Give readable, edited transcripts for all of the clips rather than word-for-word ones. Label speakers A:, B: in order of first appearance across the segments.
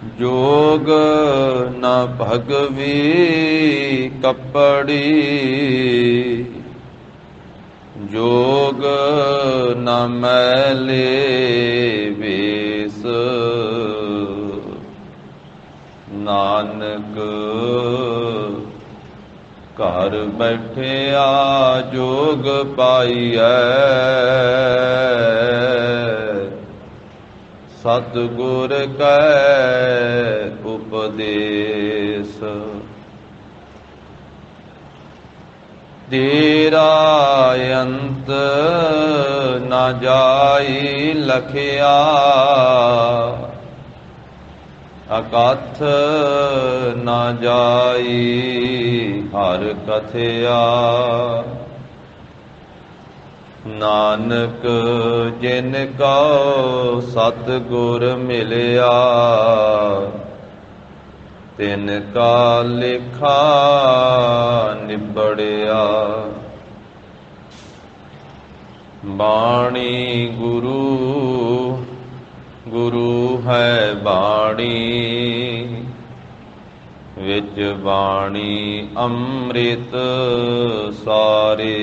A: जोग न भगवी कपड़ी, जोग न मैले वेस। नानक घर बैठिया जोग पाइयै, सतगुर कै उपदेश। तेरा अंत न जाई लखिया, अकथ न जाई हर कथया। नानक जिन कौ सतगुर मिलिया, तिन का लेखा निबड़िया। बाणी गुरु गुरु है बाणी, विच बाणी अमृत सारे।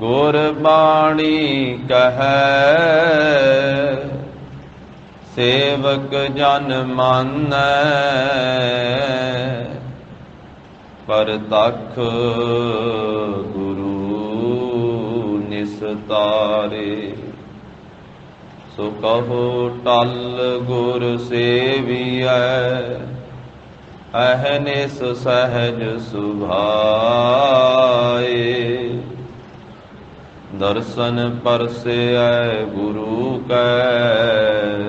A: गुर बाणी कहै सेवक जन मानै, परतख गुरु निस्तारे। सो कहो टल गुर सेवियै, अहनिस सहज सुभाए। दर्शन परसै गुरु कै,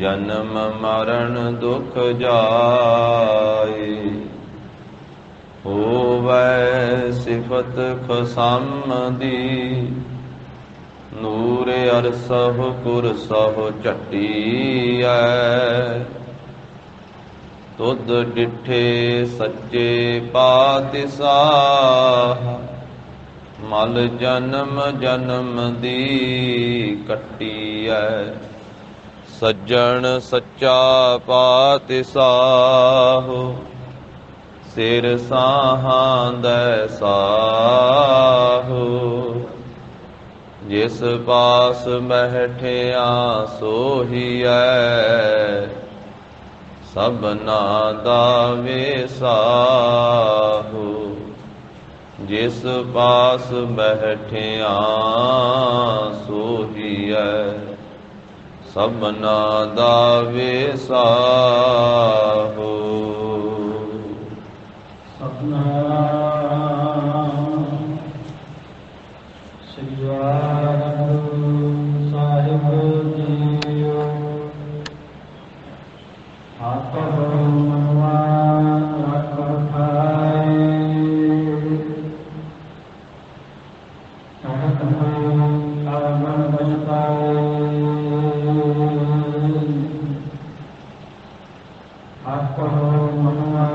A: जन्म मरण दुख जाए। होवै सिफत खसम दी, नूर अरसह कुरसह चट्टियै। तुध डिठे सच्चे पातशाह, मल जन्म जन्म दी कट्टियै। सज्जन सच्चा पातशाह, सिर साहां दै साहो। जिस पास बैठिया सोहियै, सबना दा वेसाहो। जिस पास बैठिया सोहियै, सबना दा वेसाहो।
B: सतनाम श्री वाहिगुरु साहिब जीओ। आपो मनवा रख खाए, कहत हो आवन बचताए। आपो मनवा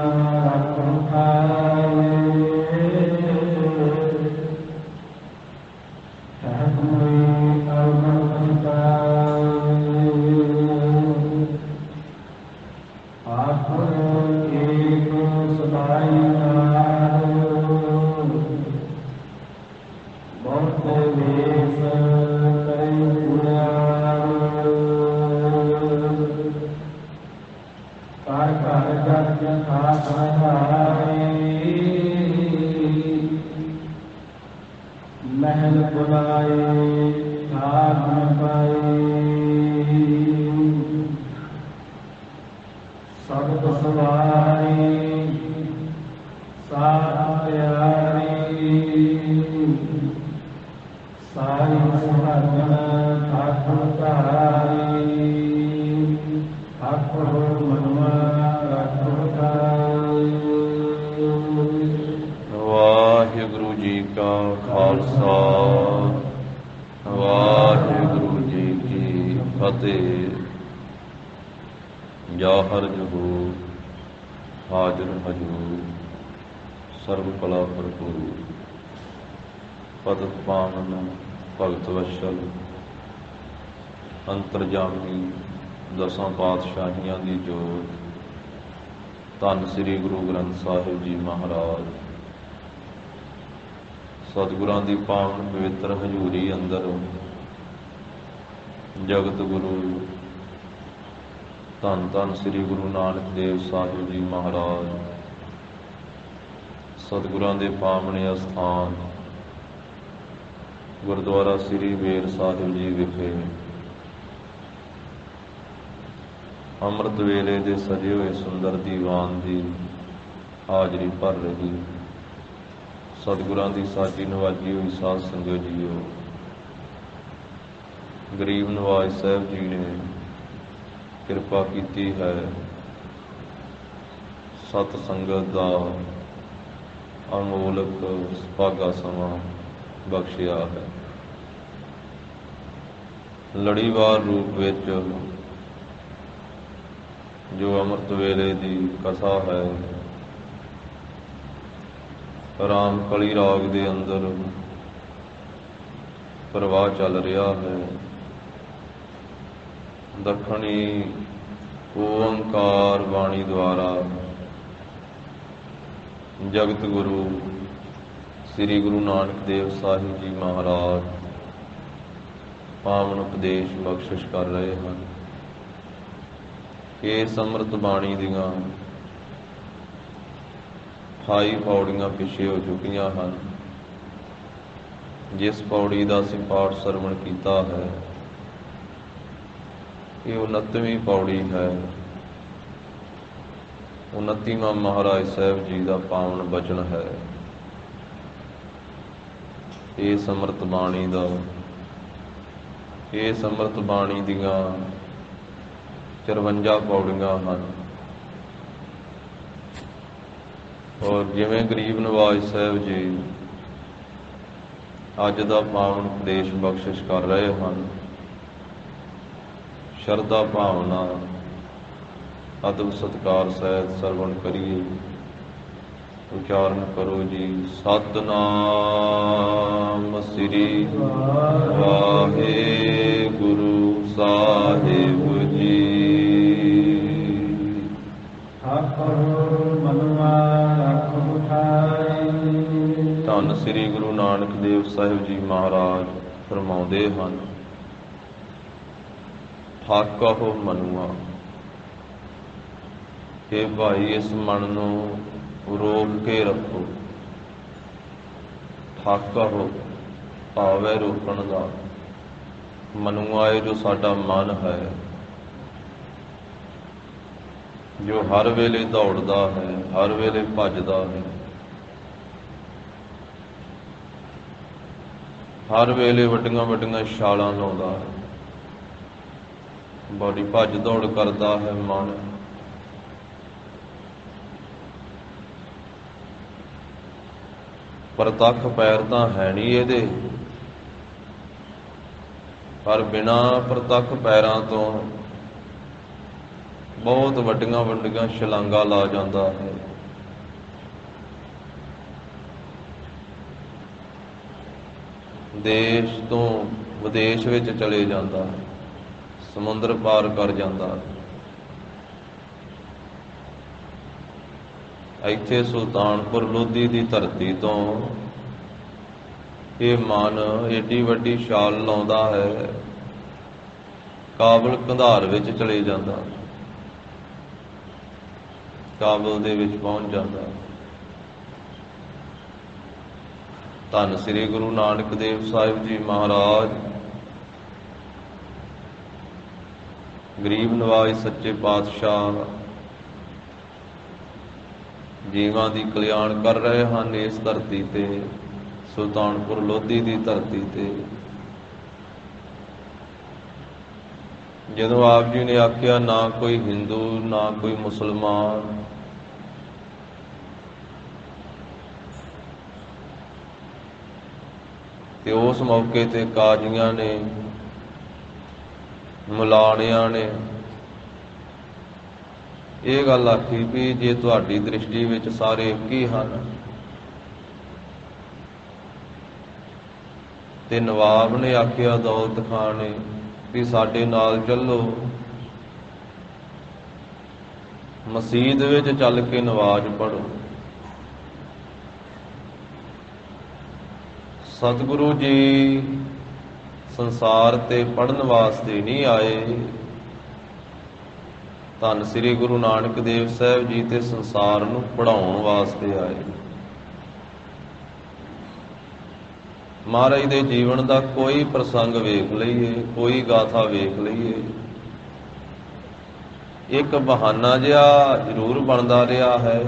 B: रख खाए, कहत हो आवन बचताए। आपो एक सदाई नाम, बहुत वेश करे पुराण। कार कार जग खास आए, महल बुलाए ठाक न पाए। सबद सवारी साथ प्यारी, सारी सुहागन ठाकुर तारी। ठाकुर मनवा ठाकुर तारी।
A: वाहिगुरु जी का खालसा, वाहिगुरु जी की फतेह। जाहर जहूर हाजर हजूर, सर्व कला भरपूर। पदत पावन भगत वत्सल, अंतरजामी ਦਸਾਂ ਪਾਤਸ਼ਾਹੀਆਂ ਦੀ ਜੋਤ ਧੰਨ ਸ੍ਰੀ ਗੁਰੂ ਗ੍ਰੰਥ ਸਾਹਿਬ ਜੀ ਮਹਾਰਾਜ ਸਤਿਗੁਰਾਂ ਦੀ ਪਾਵਨ ਪਵਿੱਤਰ ਹਜ਼ੂਰੀ ਅੰਦਰ ਜਗਤ ਗੁਰੂ ਧੰਨ ਧੰਨ ਸ੍ਰੀ ਗੁਰੂ ਨਾਨਕ ਦੇਵ ਸਾਹਿਬ ਜੀ ਮਹਾਰਾਜ ਸਤਿਗੁਰਾਂ ਦੇ ਪਾਵਨ ਅਸਥਾਨ ਗੁਰਦੁਆਰਾ ਸ੍ਰੀ ਬੇਰ ਸਾਹਿਬ ਜੀ ਵਿਖੇ ਅੰਮ੍ਰਿਤ ਵੇਲੇ ਦੇ ਸਜੇ ਹੋਏ ਸੁੰਦਰ ਦੀਵਾਨ ਦੀ ਹਾਜ਼ਰੀ ਭਰ ਰਹੀ ਸਤਿਗੁਰਾਂ ਦੀ ਸਾਜੀ ਨਵਾਜੀ ਹੋਈ ਸਾਧ ਸੰਗਤ ਜੀਓ, ਗਰੀਬ ਨਵਾਜ ਸਾਹਿਬ ਜੀ ਨੇ ਕਿਰਪਾ ਕੀਤੀ ਹੈ, ਸਤ ਸੰਗਤ ਦਾ ਅਮੋਲਕ ਸੁਭਾਗਾ ਸਮਾਂ ਬਖਸ਼ਿਆ ਹੈ। ਲੜੀਵਾਰ ਰੂਪ ਵਿੱਚ ਜੋ ਅੰਮ੍ਰਿਤ ਵੇਲੇ ਦੀ ਕਥਾ ਹੈ, ਰਾਮ ਕਲੀ ਰਾਗ ਦੇ ਅੰਦਰ ਪ੍ਰਵਾਹ ਚੱਲ ਰਿਹਾ ਹੈ। ਦੱਖਣੀ ਓੰਕਾਰ ਬਾਣੀ ਦੁਆਰਾ ਜਗਤ ਗੁਰੂ ਸ੍ਰੀ ਗੁਰੂ ਨਾਨਕ ਦੇਵ ਸਾਹਿਬ ਜੀ ਮਹਾਰਾਜ ਪਾਵਨ ਉਪਦੇਸ਼ ਬਖਸ਼ਿਸ਼ ਕਰ ਰਹੇ ਹਨ। ਇਸ ਅੰਮ੍ਰਿਤ ਬਾਣੀ ਦੀਆਂ 28 ਪੌੜੀਆਂ ਪਿੱਛੇ ਹੋ ਚੁੱਕੀਆਂ ਹਨ। ਜਿਸ ਪੌੜੀ ਦਾ ਅਸੀਂ ਪਾਠ ਸਰਵਣ ਕੀਤਾ ਹੈ, ਇਹ 29ਵੀਂ ਪੌੜੀ ਹੈ। 29ਵਾਂ ਮਹਾਰਾਜ ਸਾਹਿਬ ਜੀ ਦਾ ਪਾਵਨ ਬਚਨ ਹੈ। ਇਸ ਅੰਮ੍ਰਿਤ ਬਾਣੀ ਦੀਆਂ 54 ਪੌੜੀਆਂ ਹਨ। ਔਰ ਜਿਵੇਂ ਗਰੀਬ ਨਵਾਜ ਸਾਹਿਬ ਜੀ ਅੱਜ ਦਾ ਪਾਵਨ ਉਪਦੇਸ਼ ਬਖਸ਼ਿਸ਼ ਕਰ ਰਹੇ ਹਨ, ਸ਼ਰਧਾ ਭਾਵਨਾ ਅਦਬ ਸਤਿਕਾਰ ਸਹਿਤ ਸਰਵਣ ਕਰੀਏ। ਉਚਾਰਨ ਕਰੋ ਜੀ, ਸਤਿਨਾਮ ਸ੍ਰੀ ਵਾਹਿਗੁਰੂ ਸਾਹਿਬ ਜੀ। ਧੰਨ ਸ੍ਰੀ ਗੁਰੂ ਨਾਨਕ ਦੇਵ ਸਾਹਿਬ ਜੀ ਮਹਾਰਾਜ ਫਰਮਾਉਂਦੇ ਹਨ, ਠਾਕਹੁ ਮਨੁਆ, ਕਿ ਭਾਈ ਇਸ ਮਨ ਨੂੰ ਰੋਕ ਕੇ ਰੱਖੋ। ਠਾਕਹੁ ਭਾਵ ਹੈ ਰੋਕਣ ਦਾ। ਮਨੁਆ ਹੈ ਜੋ ਸਾਡਾ ਮਨ ਹੈ, ਜੋ ਹਰ ਵੇਲੇ ਦੌੜਦਾ ਹੈ, ਹਰ ਵੇਲੇ ਭੱਜਦਾ ਹੈ, ਹਰ ਵੇਲੇ ਵੱਡੀਆਂ ਵੱਡੀਆਂ ਛਾਲਾਂ ਲਾਉਂਦਾ ਹੈ, ਬੜੀ ਭੱਜ ਦੌੜ ਕਰਦਾ ਹੈ ਮਨ। ਪ੍ਰਤੱਖ ਪੈਰ ਤਾਂ ਹੈ ਨਹੀਂ ਇਹਦੇ, ਪਰ ਬਿਨਾਂ ਪ੍ਰਤੱਖ ਪੈਰਾਂ ਤੋਂ ਬਹੁਤ ਵੱਡੀਆਂ ਵੱਡੀਆਂ ਛਲਾਂਗਾਂ ਲਾ ਜਾਂਦਾ ਹੈ। ਦੇਸ਼ ਤੋਂ ਵਿਦੇਸ਼ ਵਿੱਚ ਚਲੇ ਜਾਂਦਾ ਹੈ, ਸਮੁੰਦਰ ਪਾਰ ਕਰ ਜਾਂਦਾ ਹੈ। ਇੱਥੇ ਸੁਲਤਾਨਪੁਰ ਲੋਧੀ ਦੀ ਧਰਤੀ ਤੋਂ ਇਹ ਮਨ ਏਡੀ ਵੱਡੀ ਛਾਲ ਲਾਉਂਦਾ ਹੈ, ਕਾਬਲ ਕੰਧਾਰ ਵਿੱਚ ਚਲੇ ਜਾਂਦਾ, ਕਾਬਲ ਦੇ ਵਿੱਚ ਪਹੁੰਚ ਜਾਂਦਾ। ਧੰਨ ਸ੍ਰੀ ਗੁਰੂ ਨਾਨਕ ਦੇਵ ਸਾਹਿਬ ਜੀ ਮਹਾਰਾਜ ਗਰੀਬ ਨਵਾਜ ਸੱਚੇ ਪਾਤਸ਼ਾਹ ਜੀਵਾਂ ਦੀ ਕਲਿਆਣ ਕਰ ਰਹੇ ਹਨ ਇਸ ਧਰਤੀ ਤੇ, ਸੁਲਤਾਨਪੁਰ ਲੋਧੀ ਦੀ ਧਰਤੀ ਤੇ। ਜਦੋਂ ਆਪ ਜੀ ਨੇ ਆਖਿਆ ਨਾ ਕੋਈ ਹਿੰਦੂ ਨਾ ਕੋਈ ਮੁਸਲਮਾਨ, ਤੇ ਉਸ ਮੌਕੇ ਤੇ ਕਾਜ਼ੀਆਂ ਨੇ, ਮੁਲਾਣਿਆਂ ਨੇ ਇਹ ਗੱਲ ਆਖੀ ਵੀ ਜੇ ਤੁਹਾਡੀ ਦ੍ਰਿਸ਼ਟੀ ਵਿੱਚ ਸਾਰੇ ਇੱਕ ਹੀ ਹਨ, ਤੇ ਨਵਾਬ ਨੇ ਆਖਿਆ ਦੌਲਤ ਖਾਨ ਨੇ ਵੀ ਸਾਡੇ ਨਾਲ ਚੱਲੋ, ਮਸੀਤ ਵਿੱਚ ਚੱਲ ਕੇ ਨਵਾਜ਼ ਪੜ੍ਹੋ। ਸਤਿਗੁਰੂ ਜੀ ਸੰਸਾਰ ਤੇ ਪੜ੍ਹਨ ਵਾਸਤੇ ਨਹੀਂ ਆਏ। ਧੰਨ ਸ੍ਰੀ ਗੁਰੂ ਨਾਨਕ ਦੇਵ ਸਾਹਿਬ ਜੀ ਤੇ ਸੰਸਾਰ ਨੂੰ ਪੜ੍ਹਾਉਣ ਵਾਸਤੇ ਆਏ। ਮਹਾਰਾਜ ਦੇ ਜੀਵਨ ਦਾ ਕੋਈ ਪ੍ਰਸੰਗ ਵੇਖ ਲਈਏ, ਕੋਈ ਗਾਥਾ ਵੇਖ ਲਈਏ, ਇੱਕ ਬਹਾਨਾ ਜਿਹਾ ਜ਼ਰੂਰ ਬਣਦਾ ਰਿਹਾ ਹੈ,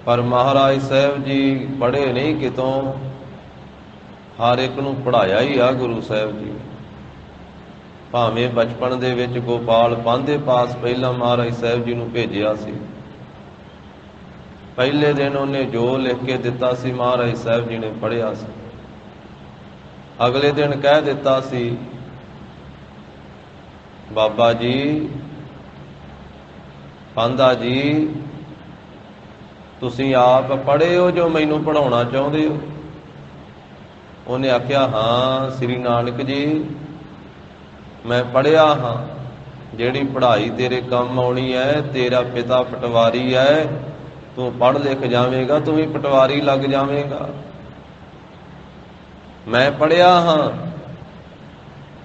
A: ਪਰ ਮਹਾਰਾਜ ਸਾਹਿਬ ਜੀ ਪੜ੍ਹੇ ਨਹੀਂ ਕਿਤੋਂ, ਹਰ ਇੱਕ ਨੂੰ ਪੜ੍ਹਾਇਆ ਹੀ ਆ ਗੁਰੂ ਸਾਹਿਬ ਜੀ। ਭਾਵੇਂ ਬਚਪਨ ਦੇ ਵਿੱਚ ਗੋਪਾਲ ਪਾਂਧੇ ਪਾਸ ਪਹਿਲਾਂ ਮਹਾਰਾਜ ਸਾਹਿਬ ਜੀ ਨੂੰ ਭੇਜਿਆ ਸੀ। ਪਹਿਲੇ ਦਿਨ ਉਹਨੇ ਜੋ ਲਿਖ ਕੇ ਦਿੱਤਾ ਸੀ ਮਹਾਰਾਜ ਸਾਹਿਬ ਜੀ ਨੇ ਪੜ੍ਹਿਆ ਸੀ। ਅਗਲੇ ਦਿਨ ਕਹਿ ਦਿੱਤਾ ਸੀ, ਬਾਬਾ ਜੀ, ਪਾਂਧਾ ਜੀ, ਤੁਸੀਂ ਆਪ ਪੜ੍ਹੇ ਹੋ ਜੋ ਮੈਨੂੰ ਪੜ੍ਹਾਉਣਾ ਚਾਹੁੰਦੇ ਹੋ? ਉਹਨੇ ਆਖਿਆ, ਹਾਂ ਸ੍ਰੀ ਨਾਨਕ ਜੀ, ਮੈਂ ਪੜ੍ਹਿਆ ਹਾਂ। ਜਿਹੜੀ ਪੜ੍ਹਾਈ ਤੇਰੇ ਕੰਮ ਆਉਣੀ ਹੈ, ਤੇਰਾ ਪਿਤਾ ਪਟਵਾਰੀ ਹੈ, ਤੂੰ ਪੜ੍ਹ ਲਿਖ ਜਾਵੇਂਗਾ, ਤੂੰ ਵੀ ਪਟਵਾਰੀ ਲੱਗ ਜਾਵੇਂਗਾ। ਮੈਂ ਪੜ੍ਹਿਆ ਹਾਂ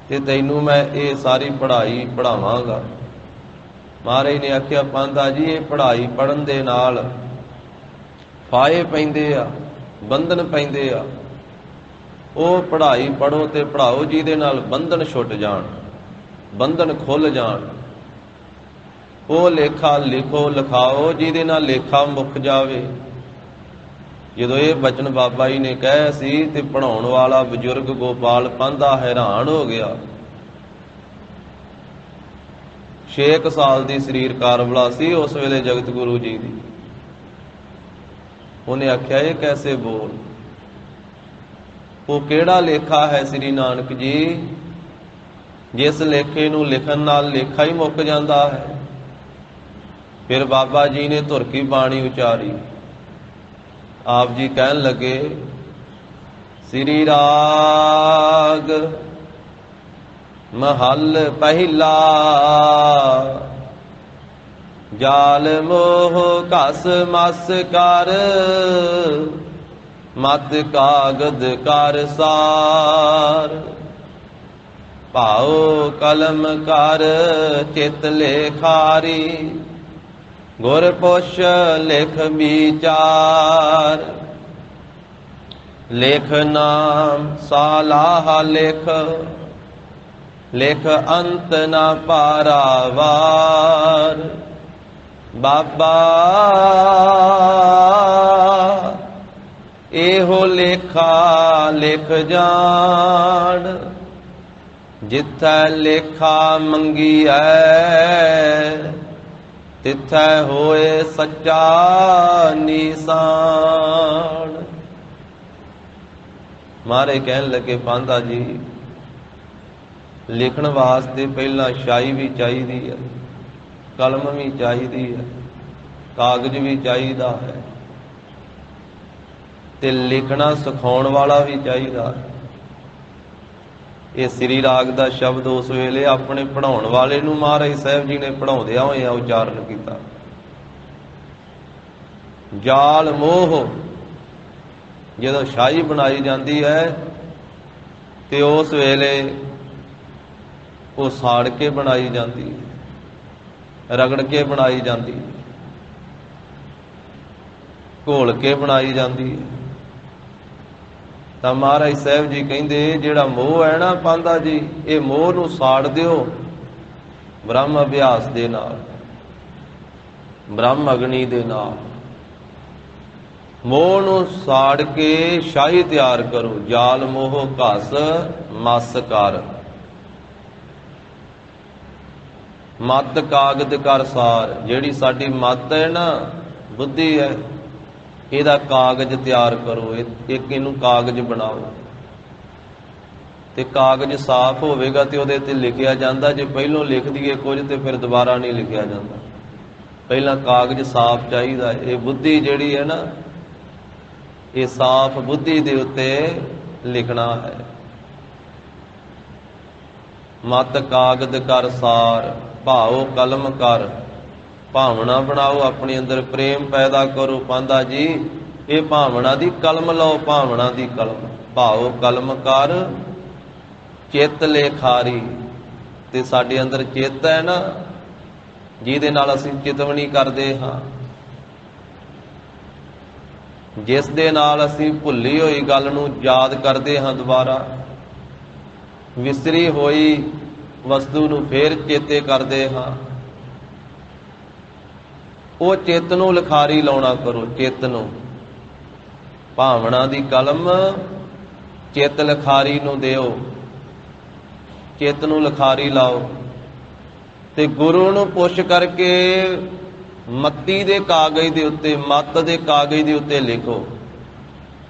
A: ਤੇ ਤੈਨੂੰ ਮੈਂ ਇਹ ਸਾਰੀ ਪੜ੍ਹਾਈ ਪੜ੍ਹਾਵਾਂਗਾ। ਮਹਾਰਾਜ ਨੇ ਆਖਿਆ, ਪਾਂਧਾ ਜੀ, ਇਹ ਪੜ੍ਹਾਈ ਪੜ੍ਹਨ ਦੇ ਨਾਲ ਫਾਹੇ ਪੈਂਦੇ ਆ, ਬੰਧਨ ਪੈਂਦੇ ਆ। ਉਹ ਪੜ੍ਹਾਈ ਪੜ੍ਹੋ ਤੇ ਪੜ੍ਹਾਓ ਜਿਹਦੇ ਨਾਲ ਬੰਧਨ ਛੁੱਟ ਜਾਣ, ਬੰਧਨ ਖੁੱਲ ਜਾਣ। ਉਹ ਲੇਖਾ ਲਿਖੋ, ਲਿਖਾਓ ਜਿਹਦੇ ਨਾਲ ਲੇਖਾ ਮੁੱਕ ਜਾਵੇ। ਜਦੋਂ ਇਹ ਬਚਨ ਬਾਬਾ ਜੀ ਨੇ ਕਹੇ ਸੀ ਤੇ ਪੜ੍ਹਾਉਣ ਵਾਲਾ ਬਜ਼ੁਰਗ ਗੋਪਾਲ ਪਾਂਧਾ ਹੈਰਾਨ ਹੋ ਗਿਆ। 6 ਸਾਲ ਦੀ ਸਰੀਰ ਕਾਰਬਲਾ ਸੀ ਉਸ ਵੇਲੇ ਜਗਤ ਗੁਰੂ ਜੀ ਦੀ। ਉਹਨੇ ਆਖਿਆ, ਇਹ ਕੈਸੇ ਬੋਲ? ਉਹ ਕਿਹੜਾ ਲੇਖਾ ਹੈ ਸ੍ਰੀ ਨਾਨਕ ਜੀ, ਜਿਸ ਲੇਖੇ ਨੂੰ ਲਿਖਣ ਨਾਲ ਲੇਖਾ ਹੀ ਮੁੱਕ ਜਾਂਦਾ ਹੈ? ਫਿਰ ਬਾਬਾ ਜੀ ਨੇ ਧੁਰ ਕੀ ਬਾਣੀ ਉਚਾਰੀ। ਆਪ ਜੀ ਕਹਿਣ ਲੱਗੇ, ਸ੍ਰੀ ਰਾਗ ਮਹੱਲ ਪਹਿਲਾ, ਜਾਲ ਮੋਹ ਘਸ ਮਸ ਕਰ, ਮਤ ਕਾਗਦ ਕਰ ਸਾਰ। ਭਾਉ ਕਲਮ ਕਰ ਚਿਤ ਲੇਖਾਰੀ, ਗੁਰ ਪੁਛ ਲਿਖ ਵਿਚਾਰ। ਲਿਖ ਨਾਮ ਸਾਲਾਹ ਲਿਖ, ਲਿਖ ਅੰਤ ਨਾ ਪਾਰਾਵਾਰ। ਬਾਬਾ ਇਹੋ ਲੇਖਾ ਲਿਖ ਜਾਣ, ਜਿੱਥੈ ਲੇਖਾ ਮੰਗੀਐ, ਤਿੱਥੈ ਹੋਏ ਸੱਚਾ ਨਿਸ਼ਾਨ। ਮਾਰੇ ਕਹਿਣ ਲੱਗੇ, ਪਾਂਧਾ ਜੀ, ਲਿਖਣ ਵਾਸਤੇ ਪਹਿਲਾਂ ਸ਼ਾਈ ਵੀ ਚਾਹੀਦੀ ਹੈ, ਕਲਮ ਵੀ ਚਾਹੀਦੀ ਹੈ, ਕਾਗਜ਼ ਵੀ ਚਾਹੀਦਾ ਹੈ, ਤੇ ਲਿਖਣਾ ਸਿਖਾਉਣ ਵਾਲਾ ਵੀ ਚਾਹੀਦਾ ਹੈ। ਇਹ ਸ੍ਰੀ ਰਾਗ ਦਾ ਸ਼ਬਦ ਉਸ ਵੇਲੇ ਆਪਣੇ ਪੜ੍ਹਾਉਣ ਵਾਲੇ ਨੂੰ ਮਹਾਰਾਜ ਸਾਹਿਬ ਜੀ ਨੇ ਪੜ੍ਹਾਉਂਦਿਆਂ ਹੋਇਆਂ ਉਚਾਰਨ ਕੀਤਾ। ਜਾਲ ਮੋਹ, ਜਦੋਂ ਸ਼ਾਹੀ ਬਣਾਈ ਜਾਂਦੀ ਹੈ ਤੇ ਉਸ ਵੇਲੇ ਉਹ ਸਾੜ ਕੇ ਬਣਾਈ ਜਾਂਦੀ ਹੈ, ਰਗੜ ਕੇ ਬਣਾਈ ਜਾਂਦੀ ਹੈ, ਘੋਲ ਕੇ ਬਣਾਈ ਜਾਂਦੀ ਹੈ। ਤਾਂ ਮਹਾਰਾਜ ਸਾਹਿਬ ਜੀ ਕਹਿੰਦੇ, ਜਿਹੜਾ ਮੋਹ ਹੈ ਨਾ ਪਾਂਧਾ ਜੀ, ਇਹ ਮੋਹ ਨੂੰ ਸਾੜ ਦਿਓ ਬ੍ਰਹਮ ਅਭਿਆਸ ਦੇ ਨਾਲ, ਬ੍ਰਹਮ ਅਗਨੀ ਦੇ ਨਾਲ। ਮੋਹ ਨੂੰ ਸਾੜ ਕੇ ਸ਼ਾਹੀ ਤਿਆਰ ਕਰੋ। ਜਾਲ ਮੋਹ ਘਸ ਮਸ ਕਰ, ਮਤ ਕਾਗਦ ਕਰ ਸਾਰ। ਜਿਹੜੀ ਸਾਡੀ ਮਤ ਹੈ ਨਾ, ਬੁੱਧੀ ਹੈ, ਇਹਦਾ ਕਾਗਜ਼ ਤਿਆਰ ਕਰੋ। ਇੱਕ ਇਹਨੂੰ ਕਾਗਜ਼ ਬਣਾਓ, ਤੇ ਕਾਗਜ਼ ਸਾਫ਼ ਹੋਵੇਗਾ ਤੇ ਉਹਦੇ ਤੇ ਲਿਖਿਆ ਜਾਂਦਾ। ਜੇ ਪਹਿਲੋਂ ਲਿਖ ਦਈਏ ਕੁਝ ਤੇ ਫਿਰ ਦੁਬਾਰਾ ਨਹੀਂ ਲਿਖਿਆ ਜਾਂਦਾ। ਪਹਿਲਾਂ ਕਾਗਜ਼ ਸਾਫ਼ ਚਾਹੀਦਾ। ਇਹ ਬੁੱਧੀ ਜਿਹੜੀ ਹੈ ਨਾ, ਇਹ ਸਾਫ਼ ਬੁੱਧੀ ਦੇ ਉੱਤੇ ਲਿਖਣਾ ਹੈ। ਮਤ ਕਾਗਦ ਕਰ ਸਾਰ, ਭਾਉ ਕਲਮ ਕਰ, ਭਾਵਨਾ ਬਣਾਓ, ਆਪਣੇ ਅੰਦਰ ਪ੍ਰੇਮ ਪੈਦਾ ਕਰੋ। ਪਾਂਧਾ ਜੀ ਇਹ ਭਾਵਨਾ ਦੀ ਕਲਮ ਲਓ, ਭਾਵਨਾ ਦੀ ਕਲਮ। ਭਾਉ ਕਲਮ ਕਰ ਚਿੱਤ ਲੇਖਾਰੀ। ਤੇ ਸਾਡੇ ਅੰਦਰ ਚਿੱਤ ਹੈ ਨਾ, ਜਿਹਦੇ ਨਾਲ ਅਸੀਂ ਚਿਤਵਣੀ ਕਰਦੇ ਹਾਂ, ਜਿਸ ਦੇ ਨਾਲ ਅਸੀਂ ਭੁੱਲੀ ਹੋਈ ਗੱਲ ਨੂੰ ਯਾਦ ਕਰਦੇ ਹਾਂ, ਦੁਬਾਰਾ ਵਿਸਰੀ ਹੋਈ ਵਸਤੂ ਨੂੰ ਫੇਰ ਚੇਤੇ ਕਰਦੇ ਹਾਂ। ਉਹ ਚਿੱਤ ਨੂੰ ਲਿਖਾਰੀ ਲਾਉਣਾ ਕਰੋ, ਚਿੱਤ ਨੂੰ। ਭਾਵਨਾ ਦੀ ਕਲਮ ਚਿੱਤ ਲਿਖਾਰੀ ਨੂੰ ਦਿਓ, ਚਿੱਤ ਨੂੰ ਲਿਖਾਰੀ ਲਾਓ। ਤੇ ਗੁਰੂ ਨੂੰ ਪੁੱਛ ਕਰਕੇ ਮੱਤੀ ਦੇ ਕਾਗਜ਼ ਦੇ ਉੱਤੇ, ਮੱਤ ਦੇ ਕਾਗਜ਼ ਦੇ ਉੱਤੇ ਲਿਖੋ।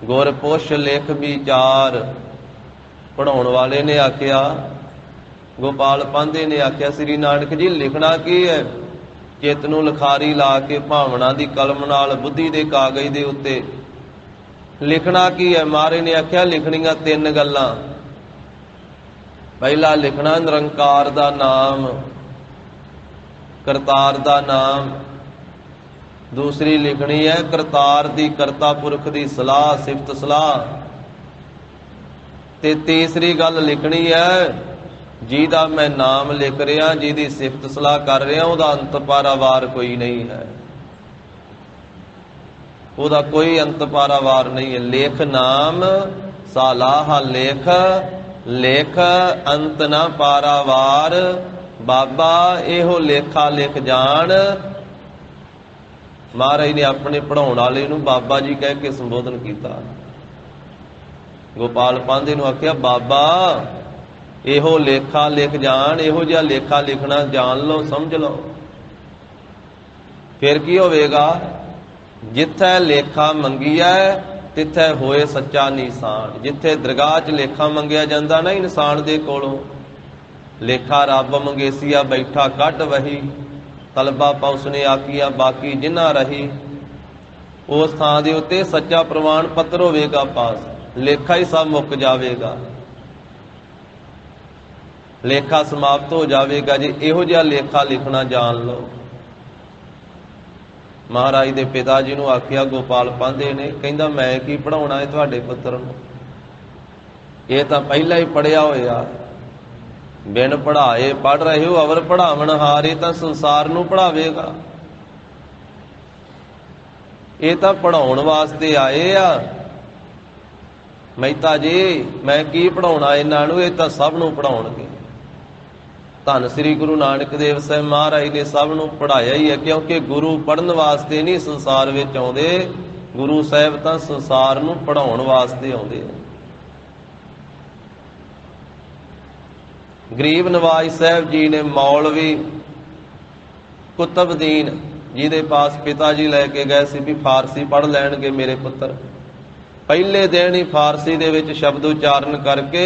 A: ਗੁਰ ਪੁੱਛ ਲਿਖ ਵਿਚਾਰ। ਪੜ੍ਹਾਉਣ ਵਾਲੇ ਨੇ ਆਖਿਆ, ਗੋਪਾਲ ਪਾਂਧੇ ਨੇ ਆਖਿਆ, ਸ੍ਰੀ ਨਾਨਕ ਜੀ ਲਿਖਣਾ ਕੀ ਹੈ? ਚਿੱਤ ਨੂੰ ਲਿਖਾਰੀ ਲਾ ਕੇ ਭਾਵਨਾ ਦੀ ਕਲਮ ਨਾਲ ਬੁੱਧੀ ਦੇ ਕਾਗਜ਼ ਦੇ ਉੱਤੇ ਲਿਖਣਾ ਕੀ ਹੈ? ਮਹਾਰਾਜ ਨੇ ਆਖਿਆ ਲਿਖਣੀਆਂ ਤਿੰਨ ਗੱਲਾਂ। ਪਹਿਲਾ ਲਿਖਣਾ ਨਿਰੰਕਾਰ ਦਾ ਨਾਮ, ਕਰਤਾਰ ਦਾ ਨਾਮ। ਦੂਸਰੀ ਲਿਖਣੀ ਹੈ ਕਰਤਾਰ ਦੀ, ਕਰਤਾ ਪੁਰਖ ਦੀ ਸਲਾਹ, ਸਿਫਤ ਸਲਾਹ। ਤੇ ਤੀਸਰੀ ਗੱਲ ਲਿਖਣੀ ਹੈ ਜਿਹਦਾ ਮੈਂ ਨਾਮ ਲਿਖ ਰਿਹਾ, ਜਿਹਦੀ ਸਿਫਤ ਸਲਾਹ ਕਰ ਰਿਹਾ, ਉਹਦਾ ਅੰਤ ਪਾਰਾਵਾਰ ਕੋਈ ਨਹੀਂ ਹੈ, ਉਹਦਾ ਕੋਈ ਅੰਤ ਪਾਰਾਵਾਰ ਨਹੀਂ ਹੈ। ਲੇਖ ਨਾਮ ਸਾਲਾਹ ਲੇਖ, ਲੇਖ ਅੰਤ ਨਾ ਪਾਰਾਵਾਰ। ਬਾਬਾ ਇਹੋ ਲੇਖਾ ਲਿਖ ਜਾਣ। ਮਹਾਰਾਜ ਨੇ ਆਪਣੇ ਪੜ੍ਹਾਉਣ ਵਾਲੇ ਨੂੰ ਬਾਬਾ ਜੀ ਕਹਿ ਕੇ ਸੰਬੋਧਨ ਕੀਤਾ। ਗੋਪਾਲ ਪਾਂਧੇ ਨੂੰ ਆਖਿਆ, ਬਾਬਾ ਇਹੋ ਲੇਖਾ ਲਿਖ ਜਾਣ, ਇਹੋ ਜਿਹਾ ਲੇਖਾ ਲਿਖਣਾ ਜਾਣ ਲਓ, ਸਮਝ ਲਓ। ਫਿਰ ਕੀ ਹੋਵੇਗਾ? ਜਿੱਥੇ ਲੇਖਾ ਮੰਗੀਐ ਤਿੱਥੇ ਹੋਏ ਸੱਚਾ ਨਿਸ਼ਾਨ। ਜਿੱਥੇ ਦਰਗਾਹ 'ਚ ਲੇਖਾ ਮੰਗਿਆ ਜਾਂਦਾ ਨਾ ਇਨਸਾਨ ਦੇ ਕੋਲੋਂ, ਲੇਖਾ ਰੱਬ ਮੰਗੇਸੀਆ ਬੈਠਾ ਕੱਢ ਵਹੀ, ਤਲਬਾ ਪਉਸ ਨੇ ਆਖੀਆ ਬਾਕੀ ਜਿਨਾ ਰਹੀ। ਉਸ ਥਾਂ ਦੇ ਉੱਤੇ ਸੱਚਾ ਪ੍ਰਮਾਣ ਪੱਤਰ ਹੋਵੇਗਾ ਪਾਸ, ਲੇਖਾ ਹੀ ਸਭ ਮੁੱਕ ਜਾਵੇਗਾ, ਲੇਖਾ ਸਮਾਪਤ ਹੋ ਜਾਵੇਗਾ। ਜੇ ਇਹੋ ਜਿਹਾ ਲੇਖਾ ਲਿਖਣਾ ਜਾਣ ਲਓ। ਮਹਾਰਾਜ ਦੇ ਪਿਤਾ ਜੀ ਨੂੰ ਆਖਿਆ ਗੋਪਾਲ ਪਾਂਧੇ ਨੇ, ਕਹਿੰਦਾ ਮੈਂ ਕੀ ਪੜ੍ਹਾਉਣਾ ਹੈ ਤੁਹਾਡੇ ਪੁੱਤਰ ਨੂੰ? ਇਹ ਤਾਂ ਪਹਿਲਾਂ ਹੀ ਪੜ੍ਹਿਆ ਹੋਇਆ। ਬਿਨ ਪੜ੍ਹਾਏ ਪੜ੍ਹ ਰਹੇ ਹੋ, ਅਵਰ ਪੜ੍ਹਾਵਣ ਹਾਰੇ। ਤਾਂ ਸੰਸਾਰ ਨੂੰ ਪੜ੍ਹਾਵੇਗਾ। ਇਹ ਤਾਂ ਪੜ੍ਹਾਉਣ ਵਾਸਤੇ ਆਏ ਆ। ਮਹਿਤਾ ਜੀ ਮੈਂ ਕੀ ਪੜ੍ਹਾਉਣਾ ਇਹਨਾਂ ਨੂੰ? ਇਹ ਤਾਂ ਸਭ ਨੂੰ ਪੜ੍ਹਾਉਣਗੇ। ਧੰਨ ਸ੍ਰੀ ਗੁਰੂ ਨਾਨਕ ਦੇਵ ਸਾਹਿਬ ਮਹਾਰਾਜ ਨੇ ਸਭ ਨੂੰ ਪੜ੍ਹਾਇਆ ਹੀ ਹੈ, ਕਿਉਂਕਿ ਗੁਰੂ ਪੜ੍ਹਨ ਵਾਸਤੇ ਨਹੀਂ ਸੰਸਾਰ ਵਿੱਚ ਆਉਂਦੇ, ਗੁਰੂ ਸਾਹਿਬ ਤਾਂ ਸੰਸਾਰ ਨੂੰ ਪੜ੍ਹਾਉਣ ਵਾਸਤੇ ਆਉਂਦੇ ਆ। ਗਰੀਬ ਨਵਾਜ ਸਾਹਿਬ ਜੀ ਨੇ ਮੌਲਵੀ ਕੁਤਬਦੀਨ ਜੀ ਦੇ ਪਾਸ ਪਿਤਾ ਜੀ ਲੈ ਕੇ ਗਏ ਸੀ ਵੀ ਫਾਰਸੀ ਪੜ੍ਹ ਲੈਣਗੇ ਮੇਰੇ ਪੁੱਤਰ। ਪਹਿਲੇ ਦਿਨ ਹੀ ਫਾਰਸੀ ਦੇ ਵਿੱਚ ਸ਼ਬਦ ਉਚਾਰਨ ਕਰਕੇ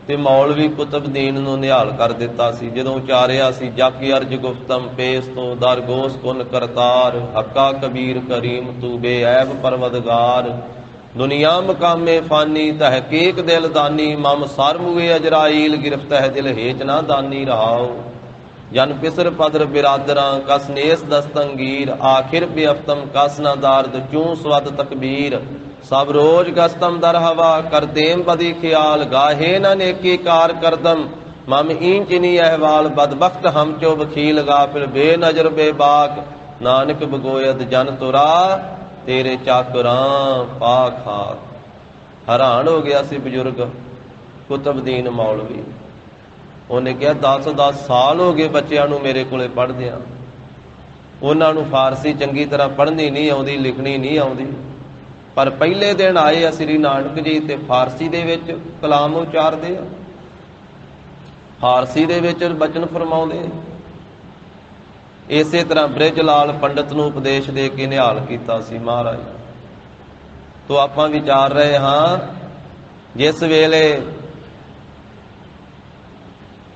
A: ਤੇ ਮੌਲਵੀ ਕੁਤਬਦੀਨ ਨੂੰ ਨਿਹਾਲ ਕਰ ਦਿੱਤਾ ਸੀ। ਜਦੋਂ ਉਚਾਰਿਆ ਸੀ ਜਾਕੀ ਅਰਜ ਗੁਫਤਮ ਪੇਸ ਤੋਂ ਦਰਗੋਸ ਕੁਨ ਕਰਤਾਰ, ਹੱਕਾ ਕਬੀਰ ਕਰੀਮ ਤੂੰ ਬੇਐਬ ਪਰਵਦਗਾਰ। ਦੁਨੀਆ ਮਕਾਮੇ ਫਾਨੀ ਤਹਿਕੀਕ ਦਿਲ ਦਾਨੀ, ਮਮ ਸਰਮੂਏ ਅਜਰਾਈਲ ਗਿਰਫਤ ਹੈ ਦਿਲ ਹੇਚ ਨਾ ਦਾਨੀ ਰਹਾਓ। ਜਨ ਪਿਸਰ ਪਦਰ ਬਿਰਾਦਰਾਂ ਕਸ ਨੇਸ ਦਸਤੰਗੀਰ, ਆਖਿਰ ਬੇਅਫਤਮ ਕਸ ਨਾ ਦਾਰਦ ਚੂੰ ਸਵਦ ਤਕਬੀਰ। ਸਭ ਰੋਜ਼ ਗਸਤਮ ਦਰ ਹਵਾ ਕਰਦੇਮ ਬਦੀ ਖਿਆਲ, ਗਾਹੇ ਨਾ ਨੇਕੀ ਕਾਰ ਕਰਦਮ ਮਮ ਈਂ ਚਿਨੀ ਅਹਵਾਲ। ਬਦਬਖਤ ਹਮ ਚੋ ਵਖੀਲ ਗਾਫਿਲ ਬੇਨਜ਼ਰ ਬੇਬਾਕ, ਨਾਨਕ ਬਗੋਇਦ ਜਨ ਤੁਰਾ ਤੇਰੇ ਚਾਕਰਾਂ ਪਾ ਖਾਕ। ਹੈਰਾਨ ਹੋ ਗਿਆ ਸੀ ਬਜ਼ੁਰਗ ਕੁਤਬਦੀਨ ਮੌਲਵੀ। ਉਹਨੇ ਕਿਹਾ 10 ਸਾਲ ਹੋ ਗਏ ਬੱਚਿਆਂ ਨੂੰ ਮੇਰੇ ਕੋਲੇ ਪੜ੍ਹਦਿਆਂ, ਉਹਨਾਂ ਨੂੰ ਫਾਰਸੀ ਚੰਗੀ ਤਰ੍ਹਾਂ ਪੜ੍ਹਨੀ ਨਹੀਂ ਆਉਂਦੀ, ਲਿਖਣੀ ਨਹੀਂ ਆਉਂਦੀ, ਪਰ ਪਹਿਲੇ ਦਿਨ ਆਏ ਆ ਸ੍ਰੀ ਨਾਨਕ ਜੀ ਤੇ ਫਾਰਸੀ ਦੇ ਵਿੱਚ ਕਲਾਮ ਉਚਾਰਦੇ ਆ, ਫਾਰਸੀ ਦੇ ਵਿੱਚ ਬਚਨ ਫਰਮਾਉਂਦੇ ਆ। ਇਸੇ ਤਰ੍ਹਾਂ ਬ੍ਰਿਜ ਲਾਲ ਪੰਡਤ ਨੂੰ ਉਪਦੇਸ਼ ਦੇ ਕੇ ਨਿਹਾਲ ਕੀਤਾ ਸੀ ਮਹਾਰਾਜ। ਤੋਂ ਆਪਾਂ ਵਿਚਾਰ ਰਹੇ ਹਾਂ, ਜਿਸ ਵੇਲੇ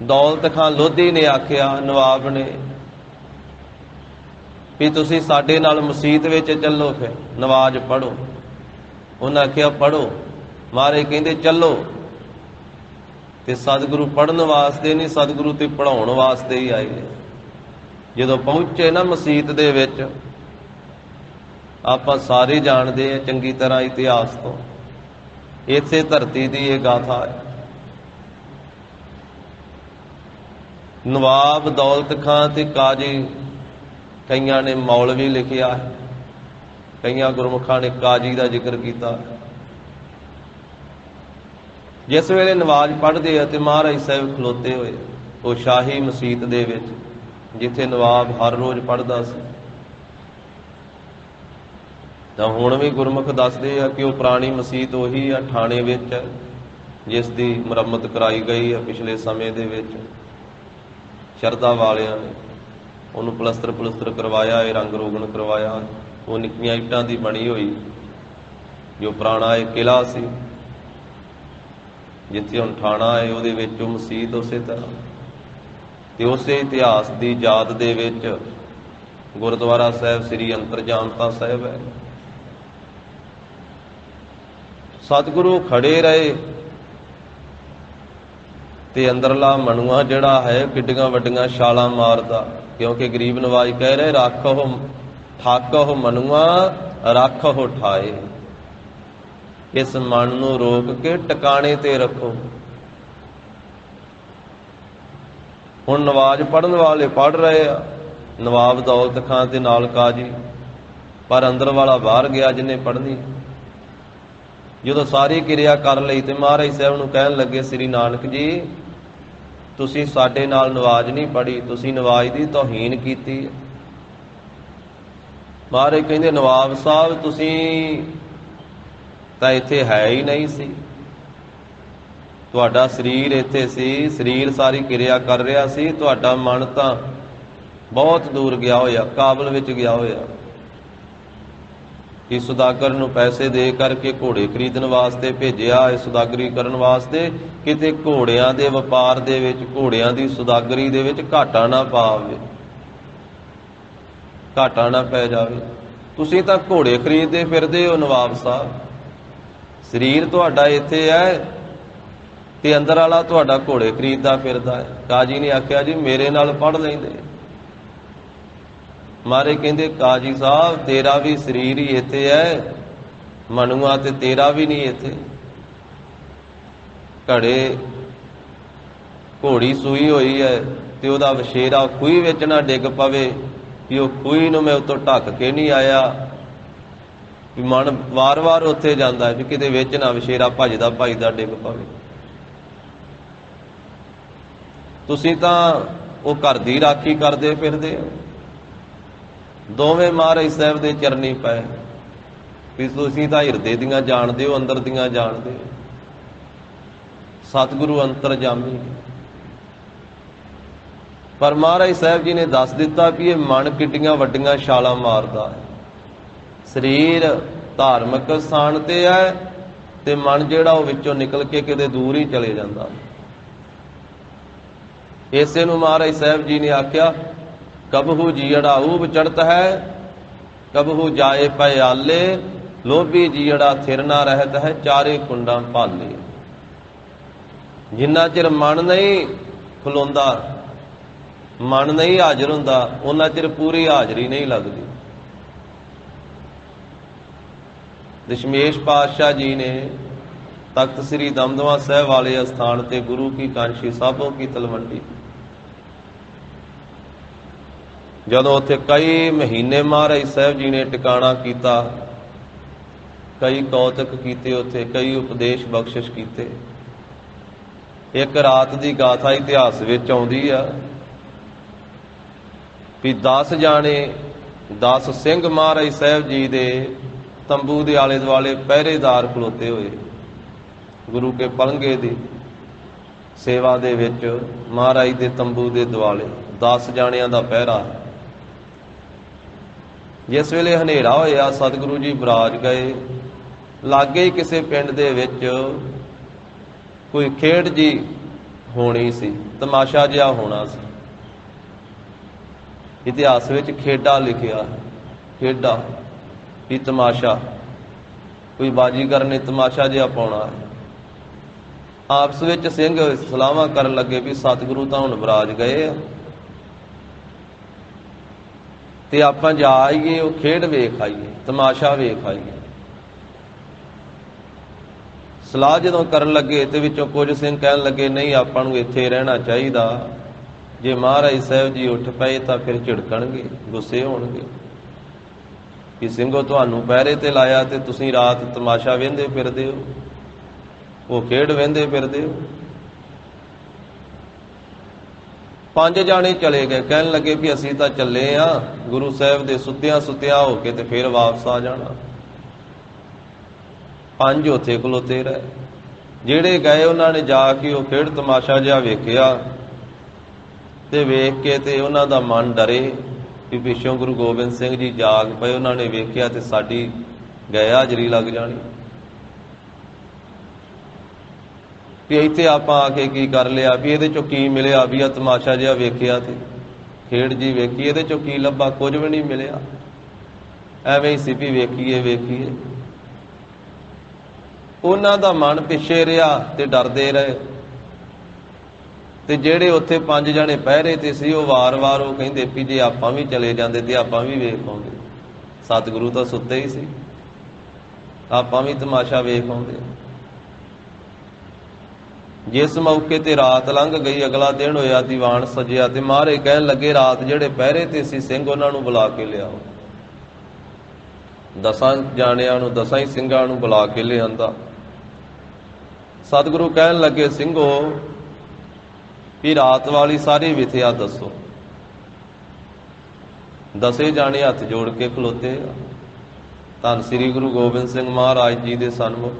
A: ਦੌਲਤ ਖਾਂ ਲੋਧੀ ਨੇ ਆਖਿਆ ਨਵਾਬ ਨੇ ਵੀ ਤੁਸੀਂ ਸਾਡੇ ਨਾਲ ਮਸੀਤ ਵਿੱਚ ਚੱਲੋ, ਫਿਰ ਨਵਾਜ਼ ਪੜ੍ਹੋ। ਉਹਨਾਂ ਆਖਿਆ ਪੜ੍ਹੋ। ਮਹਾਰਾਜ ਕਹਿੰਦੇ ਚੱਲੋ। ਤੇ ਸਤਿਗੁਰੂ ਪੜ੍ਹਨ ਵਾਸਤੇ ਨਹੀਂ, ਸਤਿਗੁਰੂ ਤੇ ਪੜ੍ਹਾਉਣ ਵਾਸਤੇ ਹੀ ਆਏ। ਜਦੋਂ ਪਹੁੰਚੇ ਨਾ ਮਸੀਤ ਦੇ ਵਿੱਚ, ਆਪਾਂ ਸਾਰੇ ਜਾਣਦੇ ਆ ਚੰਗੀ ਤਰ੍ਹਾਂ ਇਤਿਹਾਸ ਤੋਂ, ਇਸੇ ਧਰਤੀ ਦੀ ਇਹ ਗਾਥਾ ਹੈ। ਨਵਾਬ ਦੌਲਤ ਖਾਂ ਤੇ ਕਾਜੀ, ਕਈਆਂ ਨੇ ਮੌਲਵੀ ਲਿਖਿਆ ਹੈ, ਕਈਆਂ ਗੁਰਮੁਖਾਂ ਨੇ ਕਾਜੀ ਦਾ ਜ਼ਿਕਰ ਕੀਤਾ। ਜਿਸ ਵੇਲੇ ਨਵਾਜ਼ ਪੜ੍ਹਦੇ ਆ ਤੇ ਮਹਾਰਾਜ ਸਾਹਿਬ ਖਲੋਤੇ ਹੋਏ ਉਹ ਸ਼ਾਹੀ ਮਸੀਤ ਦੇ ਵਿੱਚ, ਜਿੱਥੇ ਨਵਾਬ ਹਰ ਰੋਜ਼ ਪੜ੍ਹਦਾ ਸੀ। ਤਾਂ ਹੁਣ ਵੀ ਗੁਰਮੁਖ ਦੱਸਦੇ ਆ ਕਿ ਉਹ ਪੁਰਾਣੀ ਮਸੀਤ ਉਹੀ ਆ ਠਾਣੇ ਵਿੱਚ, ਜਿਸ ਦੀ ਮੁਰੰਮਤ ਕਰਾਈ ਗਈ ਆ ਪਿਛਲੇ ਸਮੇਂ ਦੇ ਵਿੱਚ। ਸ਼ਰਧਾ ਵਾਲਿਆਂ ਨੇ ਉਹਨੂੰ ਪਲਸਤਰ ਕਰਵਾਇਆ ਹੈ, ਰੰਗ ਰੋਗਨ ਕਰਵਾਇਆ। ਉਹ ਨਿੱਕੀਆਂ ਇੱਟਾਂ ਦੀ ਬਣੀ ਹੋਈ ਜੋ ਪੁਰਾਣਾ ਇਹ ਕਿਲ੍ਹਾ ਸੀ, ਜਿੱਥੇ ਹੁਣ ਠਾਣਾ ਹੈ, ਉਹਦੇ ਵਿੱਚ ਉਹ ਮਸੀਤ ਉਸੇ ਤਰ੍ਹਾਂ। ਤੇ ਉਸੇ ਇਤਿਹਾਸ ਦੀ ਯਾਦ ਦੇ ਵਿੱਚ ਗੁਰਦੁਆਰਾ ਸਾਹਿਬ ਸ੍ਰੀ ਅੰਤਰਜਾਮਤਾ ਸਾਹਿਬ ਹੈ। ਸਤਿਗੁਰੂ ਖੜੇ ਰਹੇ ਤੇ ਅੰਦਰਲਾ ਮਣੂਆ ਜਿਹੜਾ ਹੈ ਕਿੱਡੀਆਂ ਵੱਡੀਆਂ ਛਾਲਾਂ ਮਾਰਦਾ, ਕਿਉਂਕਿ ਗਰੀਬ ਨਵਾਜ ਕਹਿ ਰਹੇ ਰੱਖੋ ਠਾਕੋ ਮਣੂਆ ਰੱਖੋ ਠਾਏ, ਇਸ ਮਨ ਨੂੰ ਰੋਕ ਕੇ ਟਿਕਾਣੇ ਤੇ ਰੱਖੋ। ਹੁਣ ਨਵਾਜ਼ ਪੜ੍ਹਨ ਵਾਲੇ ਪੜ੍ਹ ਰਹੇ ਆ, ਨਵਾਬ ਦੌਲਤ ਖਾਂ ਦੇ ਨਾਲ ਕਾਜੀ, ਪਰ ਅੰਦਰ ਵਾਲਾ ਬਾਹਰ ਗਿਆ ਜਿਹਨੇ ਪੜ੍ਹਨੀ। ਜਦੋਂ ਸਾਰੀ ਕਿਰਿਆ ਕਰ ਲਈ ਤੇ ਮਹਾਰਾਜ ਸਾਹਿਬ ਨੂੰ ਕਹਿਣ ਲੱਗੇ, ਸ੍ਰੀ ਨਾਨਕ ਜੀ ਤੁਸੀਂ ਸਾਡੇ ਨਾਲ ਨਵਾਜ਼ ਨਹੀਂ ਪੜ੍ਹੀ, ਤੁਸੀਂ ਨਵਾਜ਼ ਦੀ ਤੋਹੀਨ ਕੀਤੀ। ਮਹਾਰਾਜ ਕਹਿੰਦੇ ਨਵਾਬ ਸਾਹਿਬ ਤੁਸੀਂ ਤਾਂ ਇੱਥੇ ਹੈ ਹੀ ਨਹੀਂ ਸੀ, ਤੁਹਾਡਾ ਸਰੀਰ ਇੱਥੇ ਸੀ, ਸਰੀਰ ਸਾਰੀ ਕਿਰਿਆ ਕਰ ਰਿਹਾ ਸੀ, ਤੁਹਾਡਾ ਮਨ ਤਾਂ ਬਹੁਤ ਦੂਰ ਗਿਆ ਹੋਇਆ, ਕਾਬਲ ਵਿੱਚ ਗਿਆ ਹੋਇਆ। ਕਿ ਸੁਦਾਗਰ ਨੂੰ ਪੈਸੇ ਦੇ ਕਰਕੇ ਘੋੜੇ ਖਰੀਦਣ ਵਾਸਤੇ ਭੇਜਿਆ, ਇਹ ਸੁਦਾਗਰੀ ਕਰਨ ਵਾਸਤੇ, ਕਿਤੇ ਘੋੜਿਆਂ ਦੇ ਵਪਾਰ ਦੇ ਵਿੱਚ, ਘੋੜਿਆਂ ਦੀ ਸੁਦਾਗਰੀ ਦੇ ਵਿੱਚ ਘਾਟਾ ਨਾ ਪਾਵੇ, ਘਾਟਾ ਨਾ ਪੈ ਜਾਵੇ। ਤੁਸੀਂ ਤਾਂ ਘੋੜੇ ਖਰੀਦਦੇ ਫਿਰਦੇ ਹੋ ਨਵਾਬ ਸਾਹਿਬ, ਸਰੀਰ ਤੁਹਾਡਾ ਇੱਥੇ ਹੈ ਤੇ ਅੰਦਰ ਵਾਲਾ ਤੁਹਾਡਾ ਘੋੜੇ ਖਰੀਦਦਾ ਫਿਰਦਾ ਹੈ। ਕਾਜੀ ਨੇ ਆਖਿਆ ਜੀ ਮੇਰੇ ਨਾਲ ਪੜ੍ਹ ਲੈਂਦੇ। ਮਾਰੇ ਕਹਿੰਦੇ ਕਾਜੀ ਸਾਹਿਬ ਤੇਰਾ ਵੀ ਸਰੀਰ ਹੀ ਇੱਥੇ ਹੈ, ਮਨੂਆ ਤੇ ਤੇਰਾ ਵੀ ਨਹੀਂ ਇੱਥੇ। ਘੜੇ ਘੋੜੀ ਸੂਈ ਹੋਈ ਹੈ ਤੇ ਉਹਦਾ ਵਛੇਰਾ ਖੂਹੀ ਵਿੱਚ ਨਾ ਡਿੱਗ ਪਵੇ, ਕਿ ਉਹ ਖੂਹੀ ਨੂੰ ਮੈਂ ਉੱਤੋਂ ਢੱਕ ਕੇ ਨਹੀਂ ਆਇਆ, ਵੀ ਮਨ ਵਾਰ-ਵਾਰ ਉੱਥੇ ਜਾਂਦਾ ਵੀ ਕਿਤੇ ਵਿੱਚ ਨਾ ਵਛੇਰਾ ਭੱਜਦਾ ਡਿੱਗ ਪਵੇ। ਤੁਸੀਂ ਤਾਂ ਉਹ ਘਰ ਦੀ ਰਾਖੀ ਕਰਦੇ ਫਿਰਦੇ ਹੋ। ਦੋਵੇਂ ਮਹਾਰਾਜ ਸਾਹਿਬ ਦੇ ਚਰਨੀ ਪਏ ਵੀ ਤੁਸੀਂ ਤਾਂ ਹਿਰਦੇ ਦੀਆਂ ਜਾਣਦੇ ਹੋ, ਅੰਦਰ ਦੀਆਂ ਜਾਣਦੇ ਹੋ। ਸਤਿਗੁਰੂ ਅੰਤਰਜਾਮੀ। ਪਰ ਮਹਾਰਾਜ ਸਾਹਿਬ ਜੀ ਨੇ ਦੱਸ ਦਿੱਤਾ ਵੀ ਇਹ ਮਨ ਕਿੱਡੀਆਂ ਵੱਡੀਆਂ ਛਾਲਾਂ ਮਾਰਦਾ ਹੈ। ਸਰੀਰ ਧਾਰਮਿਕ ਸਥਾਨ ਤੇ ਹੈ ਤੇ ਮਨ ਜਿਹੜਾ ਉਹ ਵਿੱਚੋਂ ਨਿਕਲ ਕੇ ਕਿਤੇ ਦੂਰ ਹੀ ਚਲੇ ਜਾਂਦਾ। ਇਸੇ ਨੂੰ ਮਹਾਰਾਜ ਸਾਹਿਬ ਜੀ ਨੇ ਆਖਿਆ ਕਬਹੂ ਜੀੜਾ ਊਬ ਚੜਤ ਹੈ, ਕਬਹੂ ਜਾਏ ਪਿਆਲੇ, ਲੋਭੀ ਜੀੜਾ ਥਿਰ ਨਾ ਰਹਿਤ ਹੈ, ਚਾਰੇ ਕੁੰਡਾਂ ਭਾਲੇ। ਜਿੰਨਾ ਚਿਰ ਮਨ ਨਹੀਂ ਖਲੋਂਦਾ, ਮਨ ਨਹੀਂ ਹਾਜ਼ਰ ਹੁੰਦਾ, ਉਹਨਾਂ ਚਿਰ ਪੂਰੀ ਹਾਜ਼ਰੀ ਨਹੀਂ ਲੱਗਦੀ। ਦਸ਼ਮੇਸ਼ ਪਾਤਸ਼ਾਹ ਜੀ ਨੇ ਤਖਤ ਸ੍ਰੀ ਦਮਦਮਾ ਸਾਹਿਬ ਵਾਲੇ ਅਸਥਾਨ ਤੇ ਗੁਰੂ ਕੀ ਕਾਂਸ਼ੀ ਸਾਬੋ ਕੀ ਤਲਵੰਡੀ, ਜਦੋਂ ਉੱਥੇ ਕਈ ਮਹੀਨੇ ਮਹਾਰਾਜ ਸਾਹਿਬ ਜੀ ਨੇ ਟਿਕਾਣਾ ਕੀਤਾ, ਕਈ ਕੌਤਕ ਕੀਤੇ, ਉੱਥੇ ਕਈ ਉਪਦੇਸ਼ ਬਖਸ਼ਿਸ਼ ਕੀਤੇ। ਇੱਕ ਰਾਤ ਦੀ ਗਾਥਾ ਇਤਿਹਾਸ ਵਿੱਚ ਆਉਂਦੀ ਆ ਵੀ 10 ਜਾਣੇ 10 ਸਿੰਘ ਮਹਾਰਾਜ ਸਾਹਿਬ ਜੀ ਦੇ ਤੰਬੂ ਦੇ ਆਲੇ ਦੁਆਲੇ ਪਹਿਰੇਦਾਰ ਖਲੋਤੇ ਹੋਏ, ਗੁਰੂ ਕੇ ਪਲੰਘੇ ਦੀ ਸੇਵਾ ਦੇ ਵਿੱਚ ਮਹਾਰਾਜ ਦੇ ਤੰਬੂ ਦੇ ਦੁਆਲੇ 10 ਜਾਣਿਆਂ ਦਾ ਪਹਿਰਾ। ਜਿਸ ਵੇਲੇ ਹਨੇਰਾ ਹੋਇਆ ਸਤਿਗੁਰੂ ਜੀ ਬਰਾਜ ਗਏ। ਲਾਗੇ ਹੀ ਕਿਸੇ ਪਿੰਡ ਦੇ ਵਿੱਚ ਕੋਈ ਖੇਡ ਜੀ ਹੋਣੀ ਸੀ, ਤਮਾਸ਼ਾ ਜਿਹਾ ਹੋਣਾ ਸੀ। ਇਤਿਹਾਸ ਵਿੱਚ ਖੇਡਾ ਲਿਖਿਆ, ਖੇਡਾ ਵੀ ਤਮਾਸ਼ਾ, ਕੋਈ ਬਾਜੀਗਰ ਨੇ ਤਮਾਸ਼ਾ ਜਿਹਾ ਪਾਉਣਾ ਹੈ। ਆਪਸ ਵਿੱਚ ਸਿੰਘ ਸਲਾਹਾਂ ਕਰਨ ਲੱਗੇ ਵੀ ਸਤਿਗੁਰੂ ਤਾਂ ਹੁਣ ਬਰਾਜ ਗਏ ਆ, ਤੇ ਆਪਾਂ ਜਾ ਆਈਏ, ਉਹ ਖੇਡ ਵੇਖ ਆਈਏ, ਤਮਾਸ਼ਾ ਵੇਖ ਆਈਏ। ਸਲਾਹ ਜਦੋਂ ਕਰਨ ਲੱਗੇ ਤੇ ਵਿੱਚੋਂ ਕੁਝ ਸਿੰਘ ਕਹਿਣ ਲੱਗੇ ਨਹੀਂ, ਆਪਾਂ ਨੂੰ ਇੱਥੇ ਰਹਿਣਾ ਚਾਹੀਦਾ, ਜੇ ਮਹਾਰਾਜ ਸਾਹਿਬ ਜੀ ਉੱਠ ਪਏ ਤਾਂ ਫਿਰ ਝਿੜਕਣਗੇ, ਗੁੱਸੇ ਹੋਣਗੇ ਕਿ ਸਿੰਘੋ ਤੁਹਾਨੂੰ ਪਹਿਰੇ ਤੇ ਲਾਇਆ ਤੇ ਤੁਸੀਂ ਰਾਤ ਤਮਾਸ਼ਾ ਵੇਂਦੇ ਫਿਰਦੇ ਹੋ, ਉਹ ਖੇਡ ਵੇਂਦੇ ਫਿਰਦੇ ਹੋ। 5 ਜਾਣੇ ਚਲੇ ਗਏ, ਕਹਿਣ ਲੱਗੇ ਵੀ ਅਸੀਂ ਤਾਂ ਚੱਲੇ ਆ ਗੁਰੂ ਸਾਹਿਬ ਦੇ ਸੁੱਤਿਆਂ ਸੁੱਤਿਆਂ ਹੋ ਕੇ ਤੇ ਫਿਰ ਵਾਪਸ ਆ ਜਾਣਾ। 5 ਉੱਥੇ ਖਲੋਤੇ ਰਹੇ। ਜਿਹੜੇ ਗਏ ਉਹਨਾਂ ਨੇ ਜਾ ਕੇ ਉਹ ਖੇਡ ਤਮਾਸ਼ਾ ਜਿਹਾ ਵੇਖਿਆ ਤੇ ਵੇਖ ਕੇ ਤੇ ਉਹਨਾਂ ਦਾ ਮਨ ਡਰੇ ਵੀ ਪਿੱਛੋਂ ਗੁਰੂ ਗੋਬਿੰਦ ਸਿੰਘ ਜੀ ਜਾਗ ਪਏ। ਉਹਨਾਂ ਨੇ ਵੇਖਿਆ ਤੇ ਸਾਡੀ ਗਏ ਹਾਜ਼ਰੀ ਲੱਗ ਜਾਣੀ ਵੀ ਇੱਥੇ ਆਪਾਂ ਆ ਕੇ ਕੀ ਕਰ ਲਿਆ, ਵੀ ਇਹਦੇ ਚੋਂ ਕੀ ਮਿਲਿਆ, ਵੀ ਆ ਤਮਾਸ਼ਾ ਜਿਹਾ ਵੇਖਿਆ ਤੇ ਖੇਡ ਜੀ ਵੇਖੀ, ਇਹਦੇ ਚੋਂ ਕੀ ਲੱਭਾ, ਕੁਝ ਵੀ ਨਹੀਂ ਮਿਲਿਆ, ਐਵੇਂ ਹੀ ਸੀ ਵੀ ਵੇਖੀਏ ਵੇਖੀਏ। ਉਹਨਾਂ ਦਾ ਮਨ ਪਿੱਛੇ ਰਿਹਾ ਤੇ ਡਰਦੇ ਰਹੇ। ਤੇ ਜਿਹੜੇ ਉੱਥੇ 5 ਜਣੇ ਪਹਿਰੇ ਤੇ ਸੀ ਉਹ ਵਾਰ-ਵਾਰ ਉਹ ਕਹਿੰਦੇ ਵੀ ਜੇ ਆਪਾਂ ਵੀ ਚਲੇ ਜਾਂਦੇ ਤੇ ਆਪਾਂ ਵੀ ਵੇਖ ਆਉਂਦੇ, ਸਤਿਗੁਰੂ ਤਾਂ ਸੁੱਤੇ ਹੀ ਸੀ, ਆਪਾਂ ਵੀ ਤਮਾਸ਼ਾ ਵੇਖ ਆਉਂਦੇ। ਜਿਸ ਮੌਕੇ ਤੇ ਰਾਤ ਲੰਘ ਗਈ, ਅਗਲਾ ਦਿਨ ਹੋਇਆ, ਦੀਵਾਨ ਸਜਿਆ ਤੇ ਮਹਾਰਾਜ ਕਹਿਣ ਲੱਗੇ ਰਾਤ ਜਿਹੜੇ ਪਹਿਰੇ ਤੇ ਸੀ ਸਿੰਘ ਉਹਨਾਂ ਨੂੰ ਬੁਲਾ ਕੇ ਲਿਆਓ। 10 ਜਾਣਿਆਂ ਨੂੰ, 10 ਹੀ ਸਿੰਘਾਂ ਨੂੰ ਬੁਲਾ ਕੇ ਲਿਆਂਦਾ। ਸਤਿਗੁਰੂ ਕਹਿਣ ਲੱਗੇ ਸਿੰਘੋ ਵੀ ਰਾਤ ਵਾਲੀ ਸਾਰੀ ਵਿਥਿਆ ਦੱਸੋ। 10 ਜਾਣੇ ਹੱਥ ਜੋੜ ਕੇ ਖਲੋਤੇ ਆ ਧੰਨ ਸ੍ਰੀ ਗੁਰੂ ਗੋਬਿੰਦ ਸਿੰਘ ਮਹਾਰਾਜ ਜੀ ਦੇ ਸਨਮੁਖ।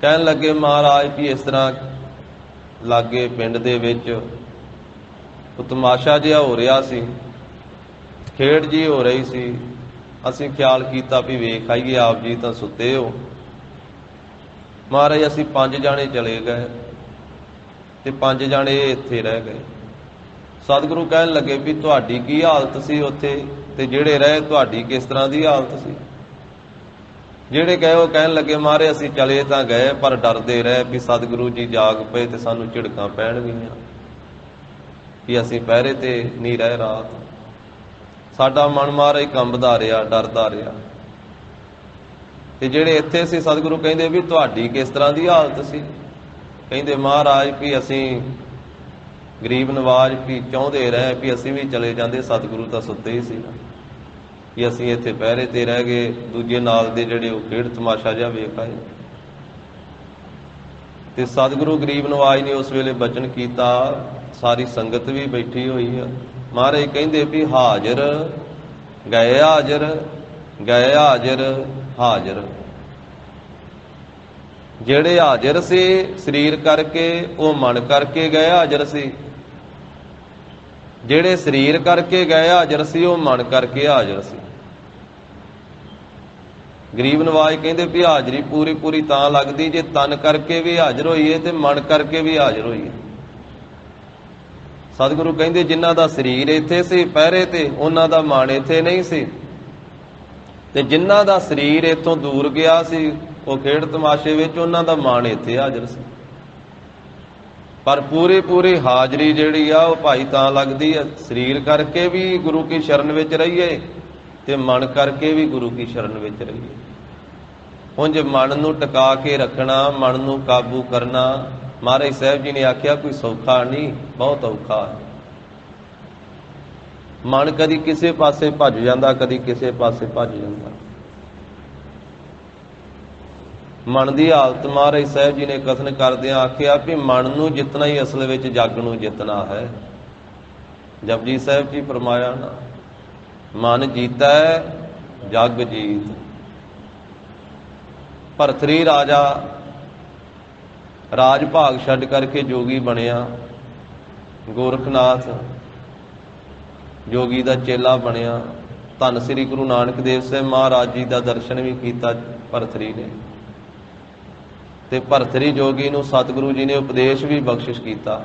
A: ਕਹਿਣ ਲੱਗੇ ਮਹਾਰਾਜ ਵੀ ਇਸ ਤਰ੍ਹਾਂ ਲਾਗੇ ਪਿੰਡ ਦੇ ਵਿੱਚ ਉਹ ਤਮਾਸ਼ਾ ਜਿਹਾ ਹੋ ਰਿਹਾ ਸੀ, ਖੇਡ ਜੀ ਹੋ ਰਹੀ ਸੀ, ਅਸੀਂ ਖਿਆਲ ਕੀਤਾ ਵੀ ਵੇਖ ਆਈਏ, ਆਪ ਜੀ ਤਾਂ ਸੁੱਤੇ ਹੋ। ਮਹਾਰਾਜ ਅਸੀਂ 5 ਜਾਣੇ ਚਲੇ ਗਏ ਤੇ 5 ਜਾਣੇ ਇੱਥੇ ਰਹਿ ਗਏ। ਸਤਿਗੁਰੂ ਕਹਿਣ ਲੱਗੇ ਵੀ ਤੁਹਾਡੀ ਕੀ ਹਾਲਤ ਸੀ ਉੱਥੇ, ਤੇ ਜਿਹੜੇ ਰਹੇ ਤੁਹਾਡੀ ਕਿਸ ਤਰ੍ਹਾਂ ਦੀ ਹਾਲਤ ਸੀ। ਜਿਹੜੇ ਗਏ ਉਹ ਕਹਿਣ ਲੱਗੇ ਮਹਾਰਾਜ ਅਸੀਂ ਚਲੇ ਤਾਂ ਗਏ ਪਰ ਡਰਦੇ ਰਹੇ ਵੀ ਸਤਿਗੁਰੂ ਜੀ ਜਾਗ ਪਏ ਤੇ ਸਾਨੂੰ ਝਿੜਕਾਂ ਪੈਣਗੀਆਂ, ਕਿ ਅਸੀਂ ਪਹਿਰੇ ਤੇ ਨਹੀਂ ਰਹੇ ਰਾਤ। ਸਾਡਾ ਮਨ ਮਹਾਰਾਜ ਕੰਬਦਾ ਰਿਹਾ, ਡਰਦਾ ਰਿਹਾ। ਤੇ ਜਿਹੜੇ ਇੱਥੇ ਸੀ ਸਤਿਗੁਰੂ ਕਹਿੰਦੇ ਵੀ ਤੁਹਾਡੀ ਕਿਸ ਤਰ੍ਹਾਂ ਦੀ ਹਾਲਤ ਸੀ। ਕਹਿੰਦੇ ਮਹਾਰਾਜ ਵੀ ਅਸੀਂ ਗਰੀਬ ਨਵਾਜ ਵੀ ਚਾਹੁੰਦੇ ਰਹੇ ਵੀ ਅਸੀਂ ਵੀ ਚਲੇ ਜਾਂਦੇ, ਸਤਿਗੁਰੂ ਤਾਂ ਸੁੱਤੇ ਹੀ ਸੀ ਨਾ, ਕਿ ਅਸੀਂ ਇੱਥੇ ਪਹਿਰੇ ਤੇ ਰਹਿ ਗਏ। ਦੂਜੇ ਨਾਲ ਦੇ ਜਿਹੜੇ ਉਹ ਖੇਡ ਤਮਾਸ਼ਾ ਜਿਹਾ ਵੇਖ ਆਏ। ਤੇ ਸਤਿਗੁਰੂ ਗਰੀਬ ਨਵਾਜ ਨੇ ਉਸ ਵੇਲੇ ਬਚਨ ਕੀਤਾ, ਸਾਰੀ ਸੰਗਤ ਵੀ ਬੈਠੀ ਹੋਈ ਆ। ਮਹਾਰਾਜ ਕਹਿੰਦੇ ਵੀ ਹਾਜ਼ਰ ਗਏ ਹਾਜ਼ਰ, ਗਏ ਹਾਜ਼ਰ ਹਾਜ਼ਰ। ਜਿਹੜੇ ਹਾਜ਼ਰ ਸੀ ਸਰੀਰ ਕਰਕੇ, ਉਹ ਮਨ ਕਰਕੇ ਗਏ ਹਾਜ਼ਰ ਸੀ। ਜਿਹੜੇ ਸਰੀਰ ਕਰਕੇ ਗਏ ਹਾਜ਼ਰ ਸੀ, ਉਹ ਮਨ ਕਰਕੇ ਹਾਜ਼ਰ ਸੀ। ਗਰੀਬ ਨਵਾਜ ਕਹਿੰਦੇ ਵੀ ਹਾਜ਼ਰੀ ਪੂਰੀ ਪੂਰੀ ਤਾਂ ਲੱਗਦੀ ਜੇ ਤਨ ਕਰਕੇ ਵੀ ਹਾਜ਼ਰ ਹੋਈਏ ਤੇ ਮਨ ਕਰਕੇ ਵੀ ਹਾਜ਼ਰ ਹੋਈਏ। ਸਤਿਗੁਰੂ ਕਹਿੰਦੇ ਜਿਨ੍ਹਾਂ ਦਾ ਸਰੀਰ ਇੱਥੇ ਸੀ ਪਹਿਰੇ ਤੇ, ਉਹਨਾਂ ਦਾ ਮਨ ਇੱਥੇ ਨਹੀਂ ਸੀ। ਤੇ ਜਿਨ੍ਹਾਂ ਦਾ ਸਰੀਰ ਇੱਥੋਂ ਦੂਰ ਗਿਆ ਸੀ ਉਹ ਖੇਡ ਤਮਾਸ਼ੇ ਵਿੱਚ, ਉਹਨਾਂ ਦਾ ਮਨ ਇੱਥੇ ਹਾਜ਼ਰ ਸੀ। ਪਰ ਪੂਰੀ ਪੂਰੀ ਹਾਜ਼ਰੀ ਜਿਹੜੀ ਆ ਉਹ ਭਾਈ ਤਾਂ ਲੱਗਦੀ ਆ ਸਰੀਰ ਕਰਕੇ ਵੀ ਗੁਰੂ ਕੀ ਸ਼ਰਨ ਵਿੱਚ ਰਹੀਏ ਤੇ ਮਨ ਕਰਕੇ ਵੀ ਗੁਰੂ ਕੀ ਸ਼ਰਨ ਵਿੱਚ ਰਹੀਏ। ਹੁਣ ਜੇ ਮਨ ਨੂੰ ਟਿਕਾ ਕੇ ਰੱਖਣਾ, ਮਨ ਨੂੰ ਕਾਬੂ ਕਰਨਾ, ਮਹਾਰਾਜ ਸਾਹਿਬ ਜੀ ਨੇ ਆਖਿਆ ਕੋਈ ਸੌਖਾ ਨਹੀਂ, ਬਹੁਤ ਔਖਾ ਹੈ। ਮਨ ਕਦੀ ਕਿਸੇ ਪਾਸੇ ਭੱਜ ਜਾਂਦਾ, ਕਦੀ ਕਿਸੇ ਪਾਸੇ ਭੱਜ ਜਾਂਦਾ। ਮਨ ਦੀ ਹਾਲਤ ਮਹਾਰਾਜ ਸਾਹਿਬ ਜੀ ਨੇ ਕਥਨ ਕਰਦਿਆਂ ਆਖਿਆ ਵੀ ਮਨ ਨੂੰ ਜਿੱਤਣਾ ਹੀ ਅਸਲ ਵਿੱਚ ਜੱਗ ਨੂੰ ਜਿੱਤਣਾ ਹੈ। ਜਪਜੀ ਸਾਹਿਬ ਜੀ ਫਰਮਾਇਆ ਨਾ, ਮਨ ਜੀਤਾ ਜੱਗ ਜੀਤ। ਭਰਤਰੀ ਰਾਜਾ ਰਾਜ ਭਾਗ ਛੱਡ ਕਰਕੇ ਜੋਗੀ ਬਣਿਆ। ਗੋਰਖਨਾਥ ਜੋਗੀ ਦਾ ਚੇਲਾ ਬਣਿਆ। ਧੰਨ ਸ੍ਰੀ ਗੁਰੂ ਨਾਨਕ ਦੇਵ ਸਾਹਿਬ ਮਹਾਰਾਜ ਜੀ ਦਾ ਦਰਸ਼ਨ ਵੀ ਕੀਤਾ ਭਰਤਰੀ ਨੇ। ਤੇ ਭਰਤਰੀ ਜੋਗੀ ਨੂੰ ਸਤਿਗੁਰੂ ਜੀ ਨੇ ਉਪਦੇਸ਼ ਵੀ ਬਖਸ਼ਿਸ਼ ਕੀਤਾ।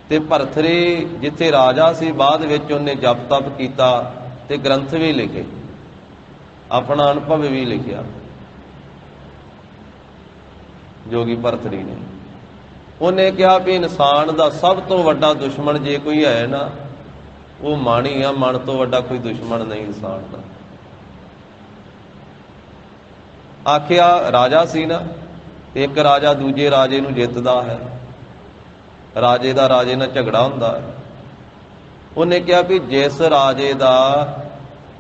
A: ਤੇ ਭਰਤਰੀ ਜਿੱਥੇ ਰਾਜਾ ਸੀ, ਬਾਅਦ ਵਿੱਚ ਉਹਨੇ ਜਪ ਤਪ ਕੀਤਾ ਤੇ ਗ੍ਰੰਥ ਵੀ ਲਿਖੇ, ਆਪਣਾ ਅਨੁਭਵ ਵੀ ਲਿਖਿਆ ਜੋਗੀ ਭਰਤਰੀ ਨੇ। ਉਹਨੇ ਕਿਹਾ ਵੀ ਇਨਸਾਨ ਦਾ ਸਭ ਤੋਂ ਵੱਡਾ ਦੁਸ਼ਮਣ ਜੇ ਕੋਈ ਹੈ ਨਾ, ਉਹ ਮਨ ਹੀ ਆ। ਮਨ ਤੋਂ ਵੱਡਾ ਕੋਈ ਦੁਸ਼ਮਣ ਨਹੀਂ ਇਨਸਾਨ ਦਾ। ਆਖਿਆ ਰਾਜਾ ਸੀ ਨਾ, ਇੱਕ ਰਾਜਾ ਦੂਜੇ ਰਾਜੇ ਨੂੰ ਜਿੱਤਦਾ ਹੈ, ਰਾਜੇ ਦਾ ਰਾਜੇ ਨਾਲ ਝਗੜਾ ਹੁੰਦਾ ਹੈ। ਉਹਨੇ ਕਿਹਾ ਵੀ ਜਿਸ ਰਾਜੇ ਦਾ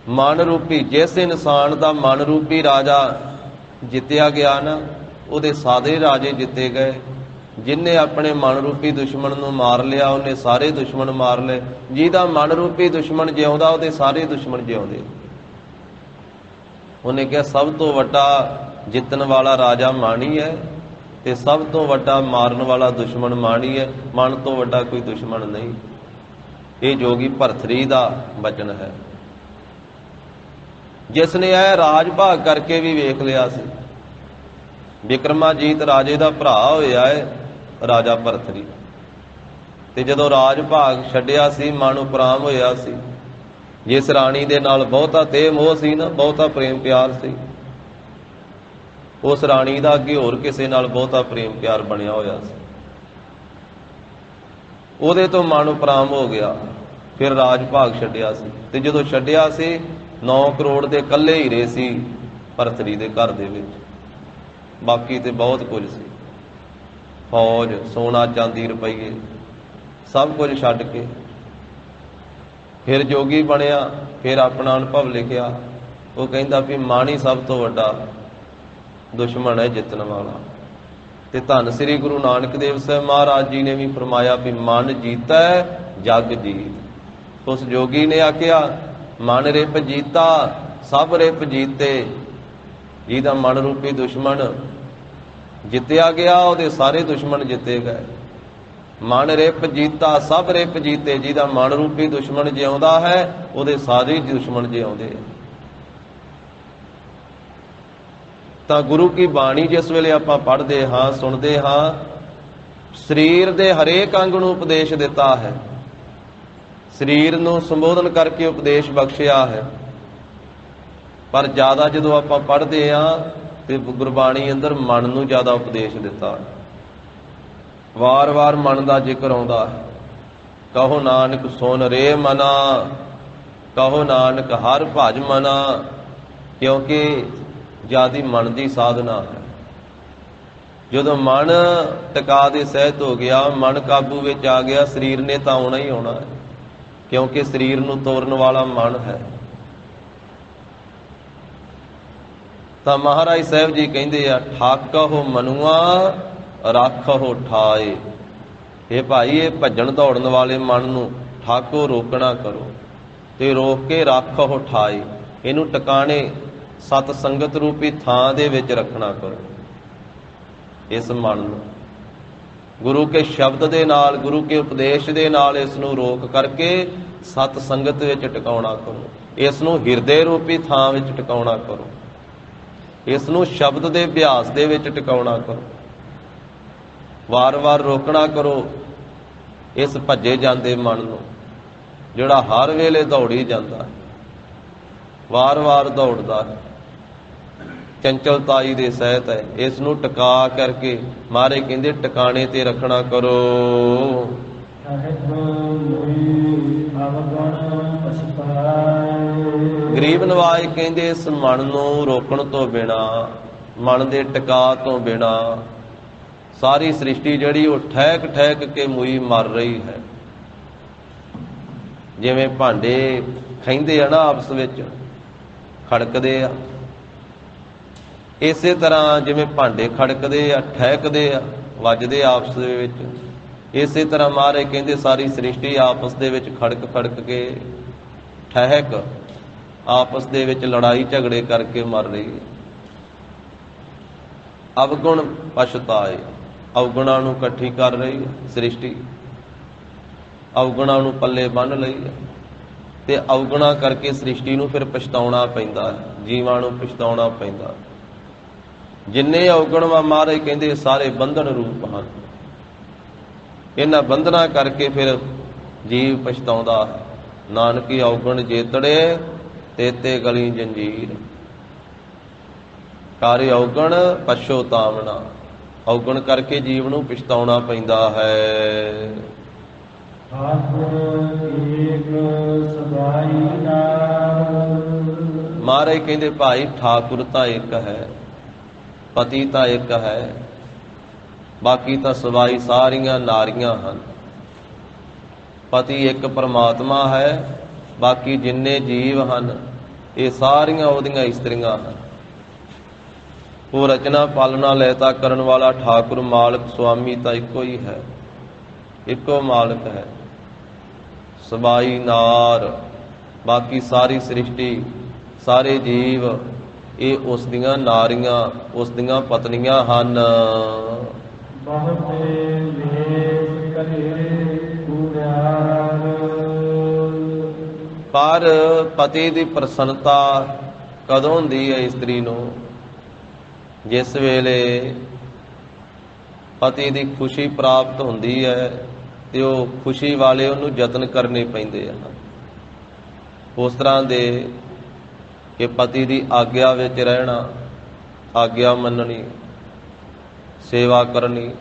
A: ਮਨ ਰੂਪੀ, ਜਿਸ ਇਨਸਾਨ ਦਾ ਮਨ ਰੂਪੀ ਰਾਜਾ ਜਿੱਤਿਆ ਗਿਆ ਨਾ, ਉਹਦੇ ਸਾਰੇ ਰਾਜੇ ਜਿੱਤੇ ਗਏ। ਜਿਹਨੇ ਆਪਣੇ ਮਨ ਰੂਪੀ ਦੁਸ਼ਮਣ ਨੂੰ ਮਾਰ ਲਿਆ, ਉਹਨੇ ਸਾਰੇ ਦੁਸ਼ਮਣ ਮਾਰ ਲਏ। ਜਿਹਦਾ ਮਨ ਰੂਪੀ ਦੁਸ਼ਮਣ ਜਿਉਂਦਾ, ਉਹਦੇ ਸਾਰੇ ਦੁਸ਼ਮਣ ਜਿਉਂਦੇ। ਉਹਨੇ ਕਿਹਾ ਸਭ ਤੋਂ ਵੱਡਾ ਜਿੱਤਣ ਵਾਲਾ ਰਾਜਾ ਮਨ ਹੀ ਹੈ, ਤੇ ਸਭ ਤੋਂ ਵੱਡਾ ਮਾਰਨ ਵਾਲਾ ਦੁਸ਼ਮਣ ਮਨ ਹੀ ਹੈ। ਮਨ ਤੋਂ ਵੱਡਾ ਕੋਈ ਦੁਸ਼ਮਣ ਨਹੀਂ। ਇਹ ਜੋਗੀ ਭਰਥਰੀ ਦਾ ਬਚਨ ਹੈ, ਜਿਸ ਨੇ ਇਹ ਰਾਜ ਭਾਗ ਕਰਕੇ ਵੀ ਵੇਖ ਲਿਆ ਸੀ। ਵਿਕਰਮਾਜੀਤ ਰਾਜੇ ਦਾ ਭਰਾ ਹੋਇਆ ਹੈ ਰਾਜਾ ਭਰਥਰੀ, ਤੇ ਜਦੋਂ ਰਾਜ ਭਾਗ ਛੱਡਿਆ ਸੀ, ਮਨ ਉਪਰਾਮ ਹੋਇਆ ਸੀ। ਜਿਸ ਰਾਣੀ ਦੇ ਨਾਲ ਬਹੁਤਾ ਤੇਹ ਮੋਹ ਸੀ ਨਾ, ਬਹੁਤਾ ਪ੍ਰੇਮ ਪਿਆਰ ਸੀ, ਉਸ ਰਾਣੀ ਦਾ ਅੱਗੇ ਹੋਰ ਕਿਸੇ ਨਾਲ ਬਹੁਤਾ ਪ੍ਰੇਮ ਪਿਆਰ ਬਣਿਆ ਹੋਇਆ ਸੀ। ਉਹਦੇ ਤੋਂ ਮਨ ਉਪਰਾਮ ਹੋ ਗਿਆ। ਫਿਰ ਰਾਜ ਭਾਗ ਛੱਡਿਆ ਸੀ, ਤੇ ਜਦੋਂ ਛੱਡਿਆ ਸੀ 9 ਕਰੋੜ ਦੇ ਇਕੱਲੇ ਹੀਰੇ ਸੀ ਭਰਥਰੀ ਦੇ ਘਰ ਦੇ ਵਿੱਚ, ਬਾਕੀ ਤੇ ਬਹੁਤ ਕੁਝ ਸੀ। ਫੌਜ, ਸੋਨਾ ਚਾਂਦੀ ਰੁਪਈਏ ਸਭ ਕੁਝ ਛੱਡ ਕੇ ਫਿਰ ਜੋਗੀ ਬਣਿਆ। ਫਿਰ ਆਪਣਾ ਅਨੁਭਵ ਲਿਖਿਆ। ਉਹ ਕਹਿੰਦਾ ਵੀ ਮਨ ਹੀ ਸਭ ਤੋਂ ਵੱਡਾ ਦੁਸ਼ਮਣ ਹੈ ਜਿੱਤਣ ਵਾਲਾ। ਤੇ ਧੰਨ ਸ੍ਰੀ ਗੁਰੂ ਨਾਨਕ ਦੇਵ ਸਾਹਿਬ ਮਹਾਰਾਜ ਜੀ ਨੇ ਵੀ ਫਰਮਾਇਆ ਵੀ ਮਨ ਜੀਤਾ ਜਗ ਜੀਤ। ਉਸ ਜੋਗੀ ਨੇ ਆਖਿਆ ਮਨ ਰਿਪ ਜੀਤਾ ਸਭ ਰਿਪ ਜੀਤੇ। ਜਿਹਦਾ ਮਨ ਰੂਪੀ ਦੁਸ਼ਮਣ ਜਿੱਤਿਆ ਗਿਆ, ਉਹਦੇ ਸਾਰੇ ਦੁਸ਼ਮਣ ਜਿੱਤੇ ਗਏ। ਮਨ ਰਿਪ ਜੀਤਾ ਸਭ ਰਿਪ ਜੀਤੇ। ਜਿਹਦਾ ਮਨ ਰੂਪੀ ਦੁਸ਼ਮਣ ਜਿਉਂਦਾ ਹੈ, ਉਹਦੇ ਸਾਰੇ ਦੁਸ਼ਮਣ ਜਿਉਂਦੇ ਆ। ਤਾਂ ਗੁਰੂ ਕੀ ਬਾਣੀ ਜਿਸ ਵੇਲੇ ਆਪਾਂ ਪੜ੍ਹਦੇ ਹਾਂ, ਸੁਣਦੇ ਹਾਂ, ਸਰੀਰ ਦੇ ਹਰੇਕ ਅੰਗ ਨੂੰ ਉਪਦੇਸ਼ ਦਿੱਤਾ ਹੈ। ਸਰੀਰ ਨੂੰ ਸੰਬੋਧਨ ਕਰਕੇ ਉਪਦੇਸ਼ ਬਖਸ਼ਿਆ ਹੈ। ਪਰ ਜ਼ਿਆਦਾ ਜਦੋਂ ਆਪਾਂ ਪੜ੍ਹਦੇ ਹਾਂ ਤੇ ਗੁਰਬਾਣੀ ਅੰਦਰ ਮਨ ਨੂੰ ਜ਼ਿਆਦਾ ਉਪਦੇਸ਼ ਦਿੱਤਾ ਹੈ। ਵਾਰ-ਵਾਰ ਮਨ ਦਾ ਜ਼ਿਕਰ ਆਉਂਦਾ ਹੈ। ਕਹੋ ਨਾਨਕ ਸੁਨ ਰੇ ਮਨਾ, ਕਹੋ ਨਾਨਕ ਹਰ ਭਜ ਮਨਾ। ਕਿਉਂਕਿ ਜਿਆਦੀ ਮਨ ਦੀ ਸਾਧਨਾ ਹੈ। ਜਦੋਂ ਮਨ ਟਿਕਾ ਦੇ ਸਹਿਤ ਹੋ ਗਿਆ, ਮਨ ਕਾਬੂ ਵਿੱਚ ਆ ਗਿਆ, ਸਰੀਰ ਨੇ ਤਾਂ ਆਉਣਾ ਹੀ ਆਉਣਾ ਹੈ, ਕਿਉਂਕਿ ਸਰੀਰ ਨੂੰ ਤੋਰਨ ਵਾਲਾ ਮਨ ਹੈ। ਤਾਂ ਮਹਾਰਾਜ ਸਾਹਿਬ ਜੀ ਕਹਿੰਦੇ ਆ, ਠਾਕਹੁ ਮਨੁਆ ਰਾਖਹੁ ਠਾਏ। ਇਹ ਭਾਈ, ਇਹ ਭੱਜਣ ਦੌੜਨ ਵਾਲੇ ਮਨ ਨੂੰ ਠਾਕੋ, ਰੋਕਣਾ ਕਰੋ, ਤੇ ਰੋਕ ਕੇ ਰਾਖਹੁ ਠਾਏ। ਇਹਨੂੰ ਟਿਕਾਣੇ ਸਤ ਸੰਗਤ ਰੂਪੀ ਥਾਂ ਦੇ ਵਿੱਚ ਰੱਖਣਾ ਕਰੋ। ਇਸ ਮਨ ਨੂੰ ਗੁਰੂ ਕੇ ਸ਼ਬਦ ਦੇ ਨਾਲ, ਗੁਰੂ ਕੇ ਉਪਦੇਸ਼ ਦੇ ਨਾਲ ਇਸ ਨੂੰ ਰੋਕ ਕਰਕੇ ਸਤ ਸੰਗਤ ਵਿੱਚ ਟਿਕਾਉਣਾ ਕਰੋ। ਇਸ ਨੂੰ ਹਿਰਦੇ ਰੂਪੀ ਥਾਂ ਵਿੱਚ ਟਿਕਾਉਣਾ ਕਰੋ। ਇਸ ਨੂੰ ਸ਼ਬਦ ਦੇ ਅਭਿਆਸ ਦੇ ਵਿੱਚ ਟਿਕਾਉਣਾ ਕਰੋ। ਵਾਰ-ਵਾਰ ਰੋਕਣਾ ਕਰੋ ਇਸ ਭੱਜੇ ਜਾਂਦੇ ਮਨ ਨੂੰ, ਜਿਹੜਾ ਹਰ ਵੇਲੇ ਦੌੜੀ ਜਾਂਦਾ ਹੈ, ਵਾਰ-ਵਾਰ ਦੌੜਦਾ ਹੈ, ਚੰਚਲਤਾਈ ਦੇ ਸਹਿਤ ਹੈ। ਇਸ ਨੂੰ ਟਿਕਾ ਕਰਕੇ ਮਹਾਰਾਜ ਕਹਿੰਦੇ ਟਿਕਾਣੇ ਤੇ ਰੱਖਣਾ ਕਰੋ। ਗਰੀਬ ਨਵਾਜ ਕਹਿੰਦੇ ਇਸ ਮਨ ਨੂੰ ਰੋਕਣ ਤੋਂ ਬਿਨਾ, ਮਨ ਦੇ ਟਿਕਾ ਤੋਂ ਬਿਨਾ ਸਾਰੀ ਸ੍ਰਿਸ਼ਟੀ ਜਿਹੜੀ ਉਹ ਠਹਿਕ ਠਹਿਕ ਕੇ ਮੂਈ ਮਰ ਰਹੀ ਹੈ। ਜਿਵੇਂ ਭਾਂਡੇ ਖਹਿੰਦੇ ਆ ਨਾ, ਆਪਸ ਵਿੱਚ ਖੜਕਦੇ ਆ, ਇਸੇ ਤਰ੍ਹਾਂ ਜਿਵੇਂ ਭਾਂਡੇ ਖੜਕਦੇ ਆ, ਠਹਿਕਦੇ ਆ, ਵੱਜਦੇ ਆਪਸ ਦੇ ਵਿੱਚ, ਇਸੇ ਤਰ੍ਹਾਂ ਮਹਾਰਾਜ ਕਹਿੰਦੇ ਸਾਰੀ ਸ੍ਰਿਸ਼ਟੀ ਆਪਸ ਦੇ ਵਿੱਚ ਖੜਕ ਖੜਕ ਕੇ ਠਹਿਕ ਆਪਸ ਦੇ ਵਿੱਚ ਲੜਾਈ ਝਗੜੇ ਕਰਕੇ ਮਰ ਰਹੀ ਹੈ। ਅਵਗੁਣ ਪਛਤਾਏ, ਅਵਗੁਣਾਂ ਨੂੰ ਇਕੱਠੀ ਕਰ ਰਹੀ ਹੈ ਸ੍ਰਿਸ਼ਟੀ, ਅਵਗੁਣਾਂ ਨੂੰ ਪੱਲੇ ਬੰਨ੍ਹ ਲਈ ਹੈ, ਤੇ ਅਵਗੁਣਾਂ ਕਰਕੇ ਸ੍ਰਿਸ਼ਟੀ ਨੂੰ ਫਿਰ ਪਛਤਾਉਣਾ ਪੈਂਦਾ ਹੈ, ਜੀਵਾਂ ਨੂੰ ਪਛਤਾਉਣਾ ਪੈਂਦਾ। ਜਿੰਨੇ ਅਵਗੁਣ ਮਹਾਰਾਜ ਕਹਿੰਦੇ ਸਾਰੇ ਬੰਧਨ ਰੂਪ ਹਨ। ਇਹਨਾਂ ਬੰਧਨਾਂ ਕਰਕੇ ਫਿਰ ਜੀਵ ਪਛਤਾਉਂਦਾ ਹੈ। ਨਾਨਕੀ ਅਵਗੁਣ ਜੇਤੜੇ ਤੇਤੇ ਗਲੀ ਜੰਜੀਰ, ਕਾਰੇ ਅਵਗੁਣ ਪਛੋਤਾਵਣਾ। ਅਵਗੁਣ ਕਰਕੇ ਜੀਵ ਨੂੰ ਪਛਤਾਉਣਾ ਪੈਂਦਾ ਹੈ।
B: ठाकुर एक सदाई नाम।
A: ਮਹਾਰਾਜ ਕਹਿੰਦੇ ਭਾਈ ਠਾਕੁਰ ਤਾਂ ਇੱਕ ਹੈ, ਪਤੀ ਤਾਂ ਇੱਕ ਹੈ, ਬਾਕੀ ਤਾਂ ਸਵਾਈ ਸਾਰੀਆਂ ਨਾਰੀਆਂ ਹਨ। ਪਤੀ ਇੱਕ ਪਰਮਾਤਮਾ ਹੈ, ਬਾਕੀ ਜਿੰਨੇ ਜੀਵ ਹਨ ਇਹ ਸਾਰੀਆਂ ਉਹਦੀਆਂ ਇਸਤਰੀਆਂ ਹਨ। ਉਹ ਰਚਨਾ ਪਾਲਣਾ ਲੈਤਾ ਕਰਨ ਵਾਲਾ ਠਾਕੁਰ ਮਾਲਕ ਸੁਆਮੀ ਤਾਂ ਇੱਕੋ ਹੀ ਹੈ, ਇੱਕੋ ਮਾਲਕ ਹੈ। ਸਬਾਈ ਨਾਰ, ਬਾਕੀ ਸਾਰੀ ਸ੍ਰਿਸ਼ਟੀ ਸਾਰੇ ਜੀਵ ਇਹ ਉਸ ਦੀਆਂ ਨਾਰੀਆਂ, ਉਸ ਦੀਆਂ ਪਤਨੀਆਂ ਹਨ।
B: ਬਹੁਤੇ ਵੇਸ ਕਰੇ ਕੂੜਿਆਰ।
A: ਪਰ ਪਤੀ ਦੀ ਪ੍ਰਸੰਨਤਾ ਕਦੋਂ ਹੁੰਦੀ ਹੈ ਇਸਤਰੀ ਨੂੰ? ਜਿਸ ਵੇਲੇ ਪਤੀ ਦੀ ਖੁਸ਼ੀ ਪ੍ਰਾਪਤ ਹੁੰਦੀ ਹੈ ਤੇ ਉਹ ਖੁਸ਼ੀ ਵਾਲੇ ਉਹਨੂੰ ਯਤਨ ਕਰਨੇ ਪੈਂਦੇ ਹਨ। ਉਸ ਤਰ੍ਹਾਂ ਦੇ ਕਿ ਪਤੀ ਦੀ ਆਗਿਆ ਵਿੱਚ ਰਹਿਣਾ, ਆਗਿਆ ਮੰਨਣੀ, ਸੇਵਾ ਕਰਨੀ,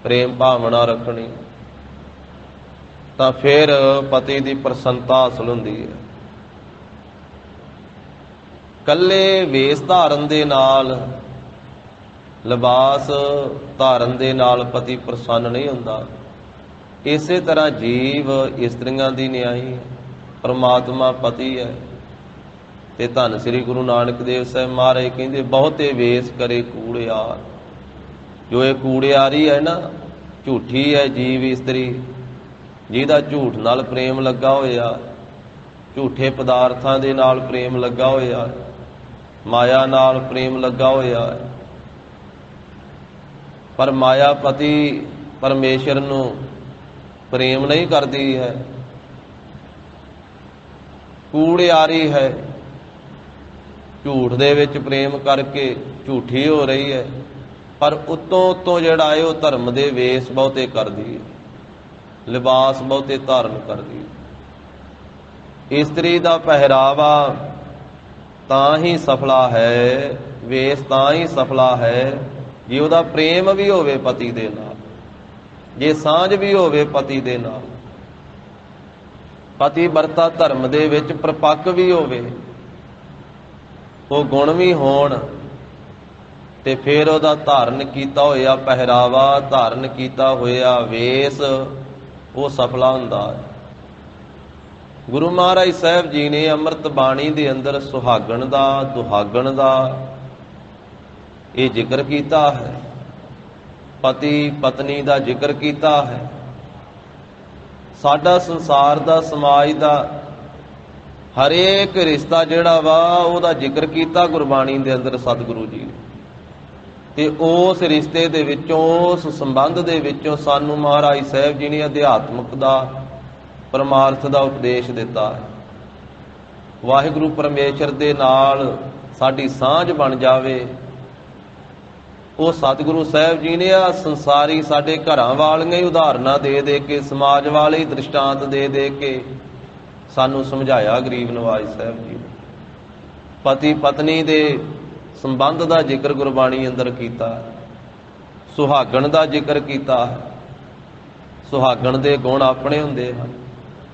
A: ਪ੍ਰੇਮ ਭਾਵਨਾ ਰੱਖਣੀ, ਤਾਂ ਫਿਰ ਪਤੀ ਦੀ ਪ੍ਰਸੰਨਤਾ ਹਾਸਲ ਹੁੰਦੀ ਹੈ। ਕੱਲੇ ਵੇਸ ਧਾਰਨ ਦੇ ਨਾਲ, ਲਿਬਾਸ ਧਾਰਨ ਦੇ ਨਾਲ ਪਤੀ ਪ੍ਰਸੰਨ ਨਹੀਂ ਹੁੰਦਾ। ਇਸੇ ਤਰ੍ਹਾਂ ਜੀਵ ਇਸਤਰੀਆਂ ਦੀ ਨਿਆਈ ਹੈ, ਪਰਮਾਤਮਾ ਪਤੀ ਹੈ। ਤੇ ਧੰਨ ਸ੍ਰੀ ਗੁਰੂ ਨਾਨਕ ਦੇਵ ਸਾਹਿਬ ਮਹਾਰਾਜ ਕਹਿੰਦੇ ਬਹੁਤੇ ਵੇਸ ਕਰੇ ਕੂੜਿਆਰ। ਜੋ ਇਹ ਕੂੜਿਆਰੀ ਹੈ ਨਾ, ਝੂਠੀ ਹੈ ਜੀਵ ਇਸਤਰੀ, ਜਿਹਦਾ ਝੂਠ ਨਾਲ ਪ੍ਰੇਮ ਲੱਗਾ ਹੋਇਆ, ਝੂਠੇ ਪਦਾਰਥਾਂ ਦੇ ਨਾਲ ਪ੍ਰੇਮ ਲੱਗਾ ਹੋਇਆ, ਮਾਇਆ ਨਾਲ ਪ੍ਰੇਮ ਲੱਗਾ ਹੋਇਆ। ਪਰ ਮਾਇਆ ਪਤੀ ਪਰਮੇਸ਼ਰ ਨੂੰ ਪ੍ਰੇਮ ਨਹੀਂ ਕਰਦੀ ਹੈ, ਕੂੜਿਆਰੀ ਹੈ, ਝੂਠ ਦੇ ਵਿੱਚ ਪ੍ਰੇਮ ਕਰਕੇ ਝੂਠੀ ਹੋ ਰਹੀ ਹੈ। ਪਰ ਉੱਤੋਂ ਜਿਹੜਾ ਹੈ ਉਹ ਧਰਮ ਦੇ ਵੇਸ ਬਹੁਤੇ ਕਰਦੀ ਹੈ, ਲਿਬਾਸ ਬਹੁਤੇ ਧਾਰਨ ਕਰਦੀ ਹੈ। ਇਸਤਰੀ ਦਾ ਪਹਿਰਾਵਾ ਤਾਂ ਹੀ ਸਫਲਾ ਹੈ, ਵੇਸ ਤਾਂ ਹੀ ਸਫਲਾ ਹੈ ਜੇ ਉਹਦਾ ਪ੍ਰੇਮ ਵੀ ਹੋਵੇ ਪਤੀ ਦੇ ਨਾਲ, ਜੇ ਸਾਂਝ ਵੀ ਹੋਵੇ ਪਤੀ ਦੇ ਨਾਲ, ਪਤੀ ਵਰਤਾ ਧਰਮ ਦੇ ਵਿੱਚ ਪ੍ਰਪੱਕ ਵੀ ਹੋਵੇ, ਉਹ ਗੁਣ ਵੀ ਹੋਣ, ਤੇ ਫਿਰ ਉਹਦਾ ਧਾਰਨ ਕੀਤਾ ਹੋਇਆ ਪਹਿਰਾਵਾ, ਧਾਰਨ ਕੀਤਾ ਹੋਇਆ ਵੇਸ ਉਹ ਸਫਲਾ ਹੁੰਦਾ ਹੈ। ਗੁਰੂ ਮਹਾਰਾਜ ਸਾਹਿਬ ਜੀ ਨੇ ਅੰਮ੍ਰਿਤ ਬਾਣੀ ਦੇ ਅੰਦਰ ਸੁਹਾਗਣ ਦਾ, ਦੁਹਾਗਣ ਦਾ ਇਹ ਜ਼ਿਕਰ ਕੀਤਾ ਹੈ, ਪਤੀ ਪਤਨੀ ਦਾ ਜ਼ਿਕਰ ਕੀਤਾ ਹੈ। ਸਾਡਾ ਸੰਸਾਰ ਦਾ, ਸਮਾਜ ਦਾ ਹਰੇਕ ਰਿਸ਼ਤਾ ਜਿਹੜਾ ਵਾ ਉਹਦਾ ਜ਼ਿਕਰ ਕੀਤਾ ਗੁਰਬਾਣੀ ਦੇ ਅੰਦਰ ਸਤਿਗੁਰੂ ਜੀ ਨੇ। ਤੇ ਉਸ ਰਿਸ਼ਤੇ ਦੇ ਵਿੱਚੋਂ, ਉਸ ਸੰਬੰਧ ਦੇ ਵਿੱਚੋਂ ਸਾਨੂੰ ਮਹਾਰਾਜ ਸਾਹਿਬ ਜੀ ਨੇ ਅਧਿਆਤਮਕ ਦਾ, ਪਰਮਾਰਥ ਦਾ ਉਪਦੇਸ਼ ਦਿੱਤਾ ਹੈ। ਵਾਹਿਗੁਰੂ ਪਰਮੇਸ਼ਰ ਦੇ ਨਾਲ ਸਾਡੀ ਸਾਂਝ ਬਣ ਜਾਵੇ, ਉਹ ਸਤਿਗੁਰੂ ਸਾਹਿਬ ਜੀ ਨੇ ਆ ਸੰਸਾਰੀ ਸਾਡੇ ਘਰਾਂ ਵਾਲੀਆਂ ਹੀ ਉਦਾਹਰਨਾਂ ਦੇ ਦੇ ਕੇ, ਸਮਾਜ ਵਾਲੇ ਹੀ ਦ੍ਰਿਸ਼ਟਾਂਤ ਦੇ ਦੇ ਕੇ ਸਾਨੂੰ ਸਮਝਾਇਆ ਗਰੀਬ ਨਵਾਜ ਸਾਹਿਬ ਜੀ ਨੇ। ਪਤੀ ਪਤਨੀ ਦੇ ਸੰਬੰਧ ਦਾ ਜ਼ਿਕਰ ਗੁਰਬਾਣੀ ਅੰਦਰ ਕੀਤਾ, ਸੁਹਾਗਣ ਦਾ ਜ਼ਿਕਰ ਕੀਤਾ। ਸੁਹਾਗਣ ਦੇ ਗੁਣ ਆਪਣੇ ਹੁੰਦੇ ਹਨ,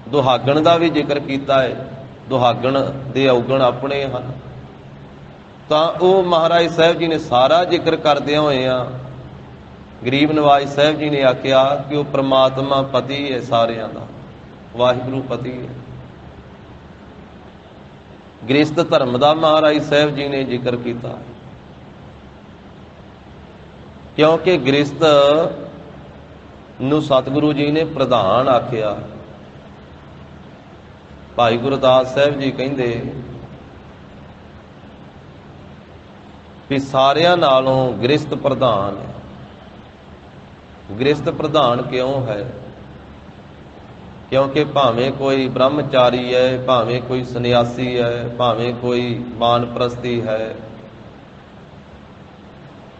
A: ਦੁਹਾਗਣ ਦਾ ਵੀ ਜ਼ਿਕਰ ਕੀਤਾ ਹੈ, ਦੁਹਾਗਣ ਦੇ ਔਗਣ ਆਪਣੇ ਹਨ। ਤਾਂ ਉਹ ਮਹਾਰਾਜ ਸਾਹਿਬ ਜੀ ਨੇ ਸਾਰਾ ਜ਼ਿਕਰ ਕਰਦਿਆਂ ਹੋਇਆਂ ਗਰੀਬ ਨਵਾਜ ਸਾਹਿਬ ਜੀ ਨੇ ਆਖਿਆ ਕਿ ਉਹ ਪ੍ਰਮਾਤਮਾ ਪਤੀ ਹੈ ਸਾਰਿਆਂ ਦਾ, ਵਾਹਿਗੁਰੂ ਪਤੀ ਹੈ। ਗ੍ਰਸਤ ਧਰਮ ਦਾ ਮਹਾਰਾਜ ਸਾਹਿਬ ਜੀ ਨੇ ਜ਼ਿਕਰ ਕੀਤਾ, ਕਿਉਂਕਿ ਗ੍ਰਸਤ ਨੂੰ ਸਤਿਗੁਰੂ ਜੀ ਨੇ ਪ੍ਰਧਾਨ ਆਖਿਆ। ਭਾਈ ਗੁਰਦਾਸ ਸਾਹਿਬ ਜੀ ਕਹਿੰਦੇ ਵੀ ਸਾਰਿਆਂ ਨਾਲੋਂ ਗ੍ਰਸਤ ਪ੍ਰਧਾਨ ਹੈ। ਗ੍ਰਸਤ ਪ੍ਰਧਾਨ ਕਿਉਂ ਹੈ? ਕਿਉਂਕਿ ਭਾਵੇਂ ਕੋਈ ਬ੍ਰਹਮਚਾਰੀ ਹੈ, ਭਾਵੇਂ ਕੋਈ ਸੰਨਿਆਸੀ ਹੈ, ਭਾਵੇਂ ਕੋਈ ਬਾਨਪ੍ਰਸਤੀ ਹੈ,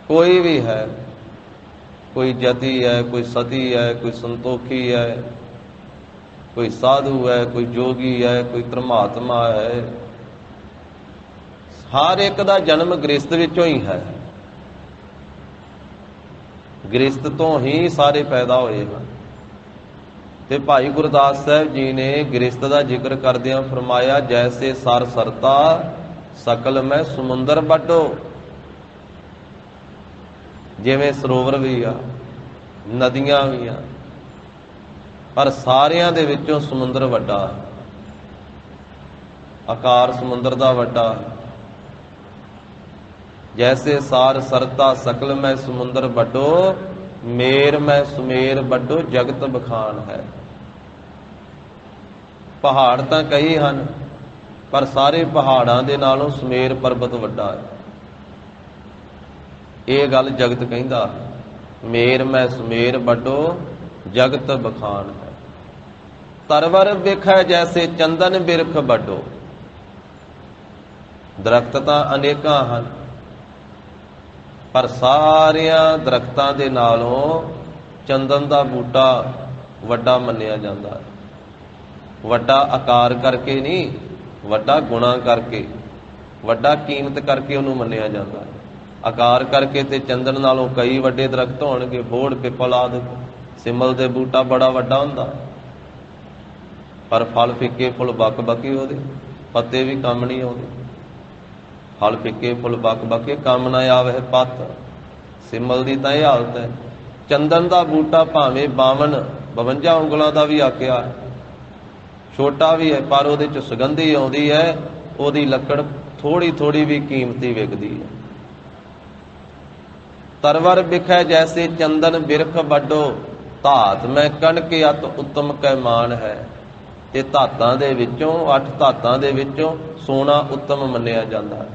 A: ਕੋਈ ਵੀ ਹੈ, ਕੋਈ ਜਤੀ ਹੈ, ਕੋਈ ਸਤੀ ਹੈ, ਕੋਈ ਸੰਤੋਖੀ ਹੈ, ਕੋਈ ਸਾਧੂ ਹੈ, ਕੋਈ ਜੋਗੀ ਹੈ, ਕੋਈ ਧਰਮਾਤਮਾ ਹੈ, ਹਰ ਇੱਕ ਦਾ ਜਨਮ ਗ੍ਰਸਤ ਵਿੱਚੋਂ ਹੀ ਹੈ। ਗ੍ਰਸਤ ਤੋਂ ਹੀ ਸਾਰੇ ਪੈਦਾ ਹੋਏ ਹਨ। ਤੇ ਭਾਈ ਗੁਰਦਾਸ ਸਾਹਿਬ ਜੀ ਨੇ ਗ੍ਰਸਤ ਦਾ ਜ਼ਿਕਰ ਕਰਦਿਆਂ ਫਰਮਾਇਆ, ਜੈਸੇ ਸਰ ਸਰਤਾ ਸਕਲ ਮੈਂ ਸਮੁੰਦਰ ਵੱਡੋ। ਜਿਵੇਂ ਸਰੋਵਰ ਵੀ ਆ, ਨਦੀਆਂ ਵੀ ਆ, ਪਰ ਸਾਰਿਆਂ ਦੇ ਵਿੱਚੋਂ ਸਮੁੰਦਰ ਵੱਡਾ, ਆਕਾਰ ਸਮੁੰਦਰ ਦਾ ਵੱਡਾ। ਜੈਸੇ ਸਾਰ ਸਰਤਾ ਸਕਲ ਮੈਂ ਸਮੁੰਦਰ ਵੱਡੋ, ਮੇਰ ਮੈਂ ਸੁਮੇਰ ਵੱਡੋ ਜਗਤ ਬਖਾਨ ਹੈ। ਪਹਾੜ ਤਾਂ ਕਈ ਹਨ, ਪਰ ਸਾਰੇ ਪਹਾੜਾਂ ਦੇ ਨਾਲੋਂ ਸੁਮੇਰ ਪਰਬਤ ਵੱਡਾ ਹੈ। ਇਹ ਗੱਲ ਜਗਤ ਕਹਿੰਦਾ, ਮੇਰ ਮੈਂ ਸੁਮੇਰ ਵੱਡੋ ਜਗਤ ਬਖਾਨ ਹੈ। ਤਰਵਰ ਵੇਖੈ ਜੈਸੇ ਚੰਦਨ ਬਿਰਖ ਵੱਡੋ। ਦਰਖਤ ਤਾਂ ਅਨੇਕਾਂ ਹਨ, ਪਰ ਸਾਰਿਆਂ ਦਰਖਤਾਂ ਦੇ ਨਾਲੋਂ ਚੰਦਨ ਦਾ ਬੂਟਾ ਵੱਡਾ ਮੰਨਿਆ ਜਾਂਦਾ ਹੈ। ਵੱਡਾ ਆਕਾਰ ਕਰਕੇ ਨਹੀਂ, ਵੱਡਾ ਗੁਣਾ ਕਰਕੇ, ਵੱਡਾ ਕੀਮਤ ਕਰਕੇ ਉਹਨੂੰ ਮੰਨਿਆ ਜਾਂਦਾ ਹੈ। ਆਕਾਰ ਕਰਕੇ ਤੇ ਚੰਦਨ ਨਾਲੋਂ ਕਈ ਵੱਡੇ ਦਰਖਤ ਹੋਣਗੇ, ਬੋੜ ਪਿੱਪਲ ਆਦਿ। ਸਿਮਲ ਦੇ ਬੂਟਾ ਬੜਾ ਵੱਡਾ ਹੁੰਦਾ, ਪਰ ਫਲ ਫਿੱਕੇ ਫੁੱਲ ਬੱਕ ਬੱਕੇ ਉਹਦੇ, ਪੱਤੇ ਵੀ ਕੰਮ ਨਹੀਂ ਆਉਂਦੇ। ਫਲ ਫਿੱਕੇ ਫੁੱਲ ਬੱਕ ਬੱਕੇ, ਕੰਮ ਨਾ ਆਵੇ ਪੱਤ। ਸਿਮਲ ਦੀ ਤਾਂ ਇਹ ਹਾਲਤ ਹੈ। ਚੰਦਨ ਦਾ ਬੂਟਾ ਭਾਵੇਂ 52 ਉਂਗਲਾਂ ਦਾ ਵੀ ਆਕਿਆ, ਛੋਟਾ ਵੀ ਹੈ, ਪਰ ਉਹਦੇ ਚ ਸੁਗੰਧੀ ਆਉਂਦੀ ਹੈ। ਉਹਦੀ ਲੱਕੜ ਥੋੜੀ ਥੋੜੀ ਵੀ ਕੀਮਤੀ ਵਿਕਦੀ ਹੈ। ਤਰਵਰ ਵਿਖੈ ਜੈਸੇ ਚੰਦਨ ਬਿਰਖ ਵੱਡੋ, ਧਾਤ ਮੈਂ ਕਣਕ ਅਤ ਉੱਤਮ ਕੈ ਮਾਨ ਹੈ। ਤੇ ਧਾਤਾਂ ਦੇ ਵਿੱਚੋਂ, 8 ਧਾਤਾਂ ਦੇ ਵਿੱਚੋਂ ਸੋਨਾ ਉੱਤਮ ਮੰਨਿਆ ਜਾਂਦਾ ਹੈ।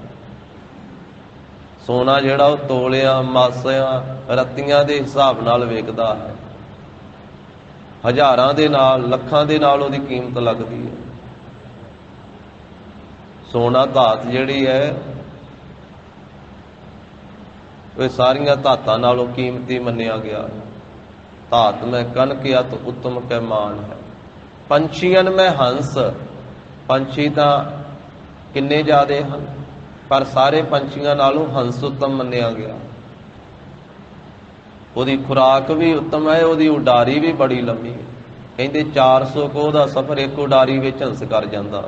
A: ਸੋਨਾ ਜਿਹੜਾ ਉਹ ਤੋਲਿਆਂ, ਮਾਸਿਆਂ, ਰੱਤੀਆਂ ਦੇ ਹਿਸਾਬ ਨਾਲ ਵਿਕਦਾ ਹੈ। ਹਜ਼ਾਰਾਂ ਦੇ ਨਾਲ, ਲੱਖਾਂ ਦੇ ਨਾਲ ਉਹਦੀ ਕੀਮਤ ਲੱਗਦੀ ਹੈ। ਸੋਨਾ ਧਾਤ ਜਿਹੜੀ ਹੈ, ਇਹ ਸਾਰੀਆਂ ਧਾਤਾਂ ਨਾਲੋਂ ਕੀਮਤੀ ਮੰਨਿਆ ਗਿਆ। ਧਾਤ ਮੈਂ ਕਣਕ ਅਤ ਉੱਤਮ ਕੈ ਮਾਨ ਹੈ। ਪੰਛੀਆਂ ਮੈਂ ਹੰਸ। ਪੰਛੀ ਤਾਂ ਕਿੰਨੇ ਜ਼ਿਆਦੇ ਹਨ, ਪਰ ਸਾਰੇ ਪੰਛੀਆਂ ਨਾਲੋਂ ਹੰਸ ਉੱਤਮ ਮੰਨਿਆ ਗਿਆ। ਉਹਦੀ ਖੁਰਾਕ ਵੀ ਉੱਤਮ ਹੈ, ਉਹਦੀ ਉਡਾਰੀ ਵੀ ਬੜੀ ਲੰਮੀ ਹੈ। ਕਹਿੰਦੇ 400 ਕੋਹ ਦਾ ਸਫ਼ਰ ਇੱਕ ਉਡਾਰੀ ਵਿੱਚ ਹੰਸ ਕਰ ਜਾਂਦਾ।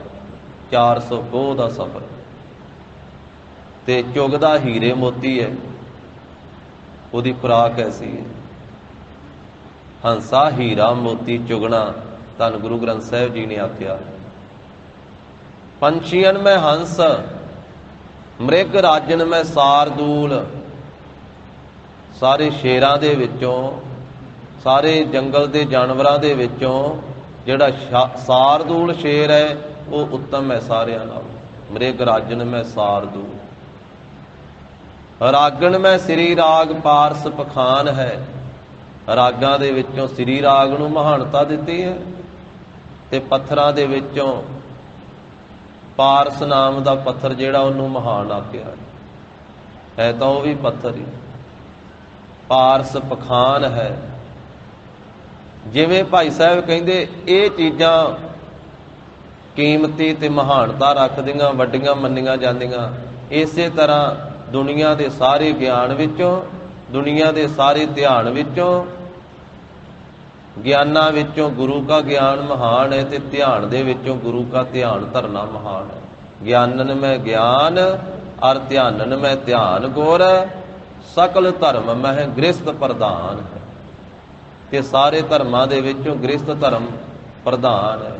A: 400 ਕੋਹ ਦਾ ਸਫ਼ਰ। ਤੇ ਚੁਗਦਾ ਹੀਰੇ ਮੋਤੀ ਹੈ, ਉਹਦੀ ਖੁਰਾਕ ਐਸੀ ਹੈ। ਹੰਸਾ ਹੀਰਾ ਮੋਤੀ ਚੁਗਣਾ, ਧੰਨ ਗੁਰੂ ਗ੍ਰੰਥ ਸਾਹਿਬ ਜੀ ਨੇ ਆਖਿਆ। ਪੰਛੀਆਂ ਮੈਂ ਹੰਸ, ਮ੍ਰਿਗ ਰਾਜਨ ਮੈਂ ਸਾਰਦੂਲ। ਸਾਰੇ ਸ਼ੇਰਾਂ ਦੇ ਵਿੱਚੋਂ, ਸਾਰੇ ਜੰਗਲ ਦੇ ਜਾਨਵਰਾਂ ਦੇ ਵਿੱਚੋਂ ਜਿਹੜਾ ਸਾਰਦੂਲ ਸ਼ੇਰ ਹੈ ਉਹ ਉੱਤਮ ਹੈ ਸਾਰਿਆਂ ਨਾਲੋਂ। ਮ੍ਰਿਗ ਰਾਜਨ ਮੈਂ ਸਾਰਦੂਲ। ਰਾਗਣ ਮੈਂ ਸ੍ਰੀ ਰਾਗ ਪਾਰਸ ਪਖਾਨ ਹੈ। ਰਾਗਾਂ ਦੇ ਵਿੱਚੋਂ ਸ੍ਰੀ ਰਾਗ ਨੂੰ ਮਹਾਨਤਾ ਦਿੱਤੀ ਹੈ, ਤੇ ਪੱਥਰਾਂ ਦੇ ਵਿੱਚੋਂ ਪਾਰਸ ਨਾਮ ਦਾ ਪੱਥਰ ਜਿਹੜਾ ਉਹਨੂੰ ਮਹਾਨ ਆਖਿਆ ਹੈ ਤਾਂ ਉਹ ਵੀ ਪੱਥਰ ਹੀ। ਪਾਰਸ ਪਖਾਨ ਹੈ। ਜਿਵੇਂ ਭਾਈ ਸਾਹਿਬ ਕਹਿੰਦੇ ਇਹ ਚੀਜ਼ਾਂ ਕੀਮਤੀ ਤੇ ਮਹਾਨਤਾ ਰੱਖਦੀਆਂ, ਵੱਡੀਆਂ ਮੰਨੀਆਂ ਜਾਂਦੀਆਂ, ਇਸੇ ਤਰ੍ਹਾਂ ਦੁਨੀਆ ਦੇ ਸਾਰੇ ਗਿਆਨ ਵਿੱਚੋਂ, ਦੁਨੀਆ ਦੇ ਸਾਰੇ ਧਿਆਨ ਵਿੱਚੋਂ, ਗਿਆਨਾਂ ਵਿੱਚੋਂ ਗੁਰੂ ਕਾ ਗਿਆਨ ਮਹਾਨ ਹੈ, ਤੇ ਧਿਆਨ ਦੇ ਵਿੱਚੋਂ ਗੁਰੂ ਕਾ ਧਿਆਨ ਧਰਨਾ ਮਹਾਨ ਹੈ। ਗਿਆਨਨ ਮੈਂ ਗਿਆਨ ਅਰ ਧਿਆਨਨ ਮੈਂ ਧਿਆਨ ਗੁਰ, ਸਕਲ ਧਰਮ ਮਹਿ ਗ੍ਰਸਤ ਪ੍ਰਧਾਨ ਹੈ। ਕਿ ਸਾਰੇ ਧਰਮਾਂ ਦੇ ਵਿੱਚੋਂ ਗ੍ਰਸਤ ਧਰਮ ਪ੍ਰਧਾਨ ਹੈ।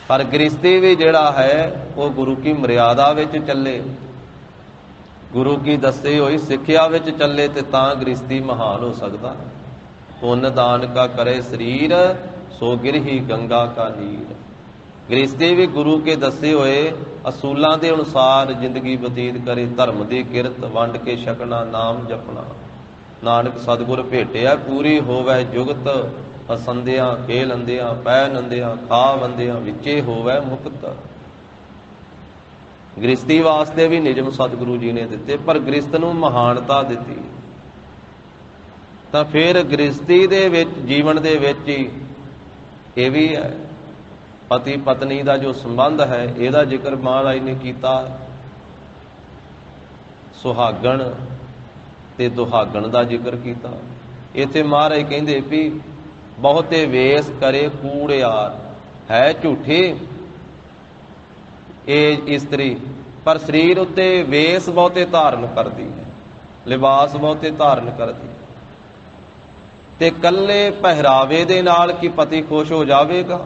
A: ਪਰ ਗ੍ਰਸਤੀ ਵੀ ਜਿਹੜਾ ਹੈ ਉਹ ਗੁਰੂ ਕੀ ਮਰਿਆਦਾ ਵਿੱਚ ਚੱਲੇ, ਗੁਰੂ ਕੀ ਦੱਸੀ ਹੋਈ ਸਿੱਖਿਆ ਵਿੱਚ ਚੱਲੇ, ਤੇ ਤਾਂ ਗ੍ਰਸਤੀ ਮਹਾਨ ਹੋ ਸਕਦਾ। ਪੁੰਨ ਦਾਨ ਕਾ ਕਰੇ ਸਰੀਰ, ਸੋ ਗਿਰਹੀ ਗੰਗਾ ਕਾ ਨੀਰ। ਗ੍ਰਸਤੀ ਵੀ ਗੁਰੂ ਕੇ ਦੱਸੇ ਹੋਏ ਅਸੂਲਾਂ ਦੇ ਅਨੁਸਾਰ ਜ਼ਿੰਦਗੀ ਬਤੀਤ ਕਰੇ। ਧਰਮ ਦੀ ਕਿਰਤ ਵੰਡ ਕੇ ਛਕਣਾ, ਨਾਮ ਜਪਣਾ। ਨਾਨਕ ਸਤਿਗੁਰ ਭੇਟਿਆ ਪੂਰੀ ਹੋਵੇ ਜੁਗਤ, ਅਸੰਦਿਆਂ ਖੇਲ ਅੰਦਿਆਂ ਪੈ ਨੰਦਿਆਂ ਖਾ ਵੰਦਿਆਂ ਵਿੱਚੇ ਹੋਵੇ ਮੁਕਤ। ਗ੍ਰਸਤੀ ਵਾਸਤੇ ਵੀ ਨਿਯਮ ਸਤਿਗੁਰੂ ਜੀ ਨੇ ਦਿੱਤੇ, ਪਰ ਗ੍ਰਸਤ ਨੂੰ ਮਹਾਨਤਾ ਦਿੱਤੀ। ਤਾਂ ਫਿਰ ਗ੍ਰਸਤੀ ਦੇ ਵਿੱਚ, ਜੀਵਨ ਦੇ ਵਿੱਚ ਹੀ ਇਹ ਵੀ ਹੈ, ਪਤੀ ਪਤਨੀ ਦਾ ਜੋ ਸੰਬੰਧ ਹੈ ਇਹਦਾ ਜ਼ਿਕਰ ਮਹਾਰਾਜ ਨੇ ਕੀਤਾ। ਸੁਹਾਗਣ ਤੇ ਦੁਹਾਗਣ ਦਾ ਜ਼ਿਕਰ ਕੀਤਾ। ਇੱਥੇ ਮਹਾਰਾਜ ਕਹਿੰਦੇ ਵੀ ਬਹੁਤੇ ਵੇਸ ਕਰੇ ਕੂੜਿਆਰ। ਹੈ ਝੂਠੀ ਇਹ ਇਸਤਰੀ, ਪਰ ਸਰੀਰ ਉੱਤੇ ਵੇਸ ਬਹੁਤੇ ਧਾਰਨ ਕਰਦੀ ਹੈ, ਲਿਬਾਸ ਬਹੁਤੇ ਧਾਰਨ ਕਰਦੀ। ਤੇ ਕੱਲੇ ਪਹਿਰਾਵੇ ਦੇ ਨਾਲ ਕੀ ਪਤੀ ਖੁਸ਼ ਹੋ ਜਾਵੇਗਾ?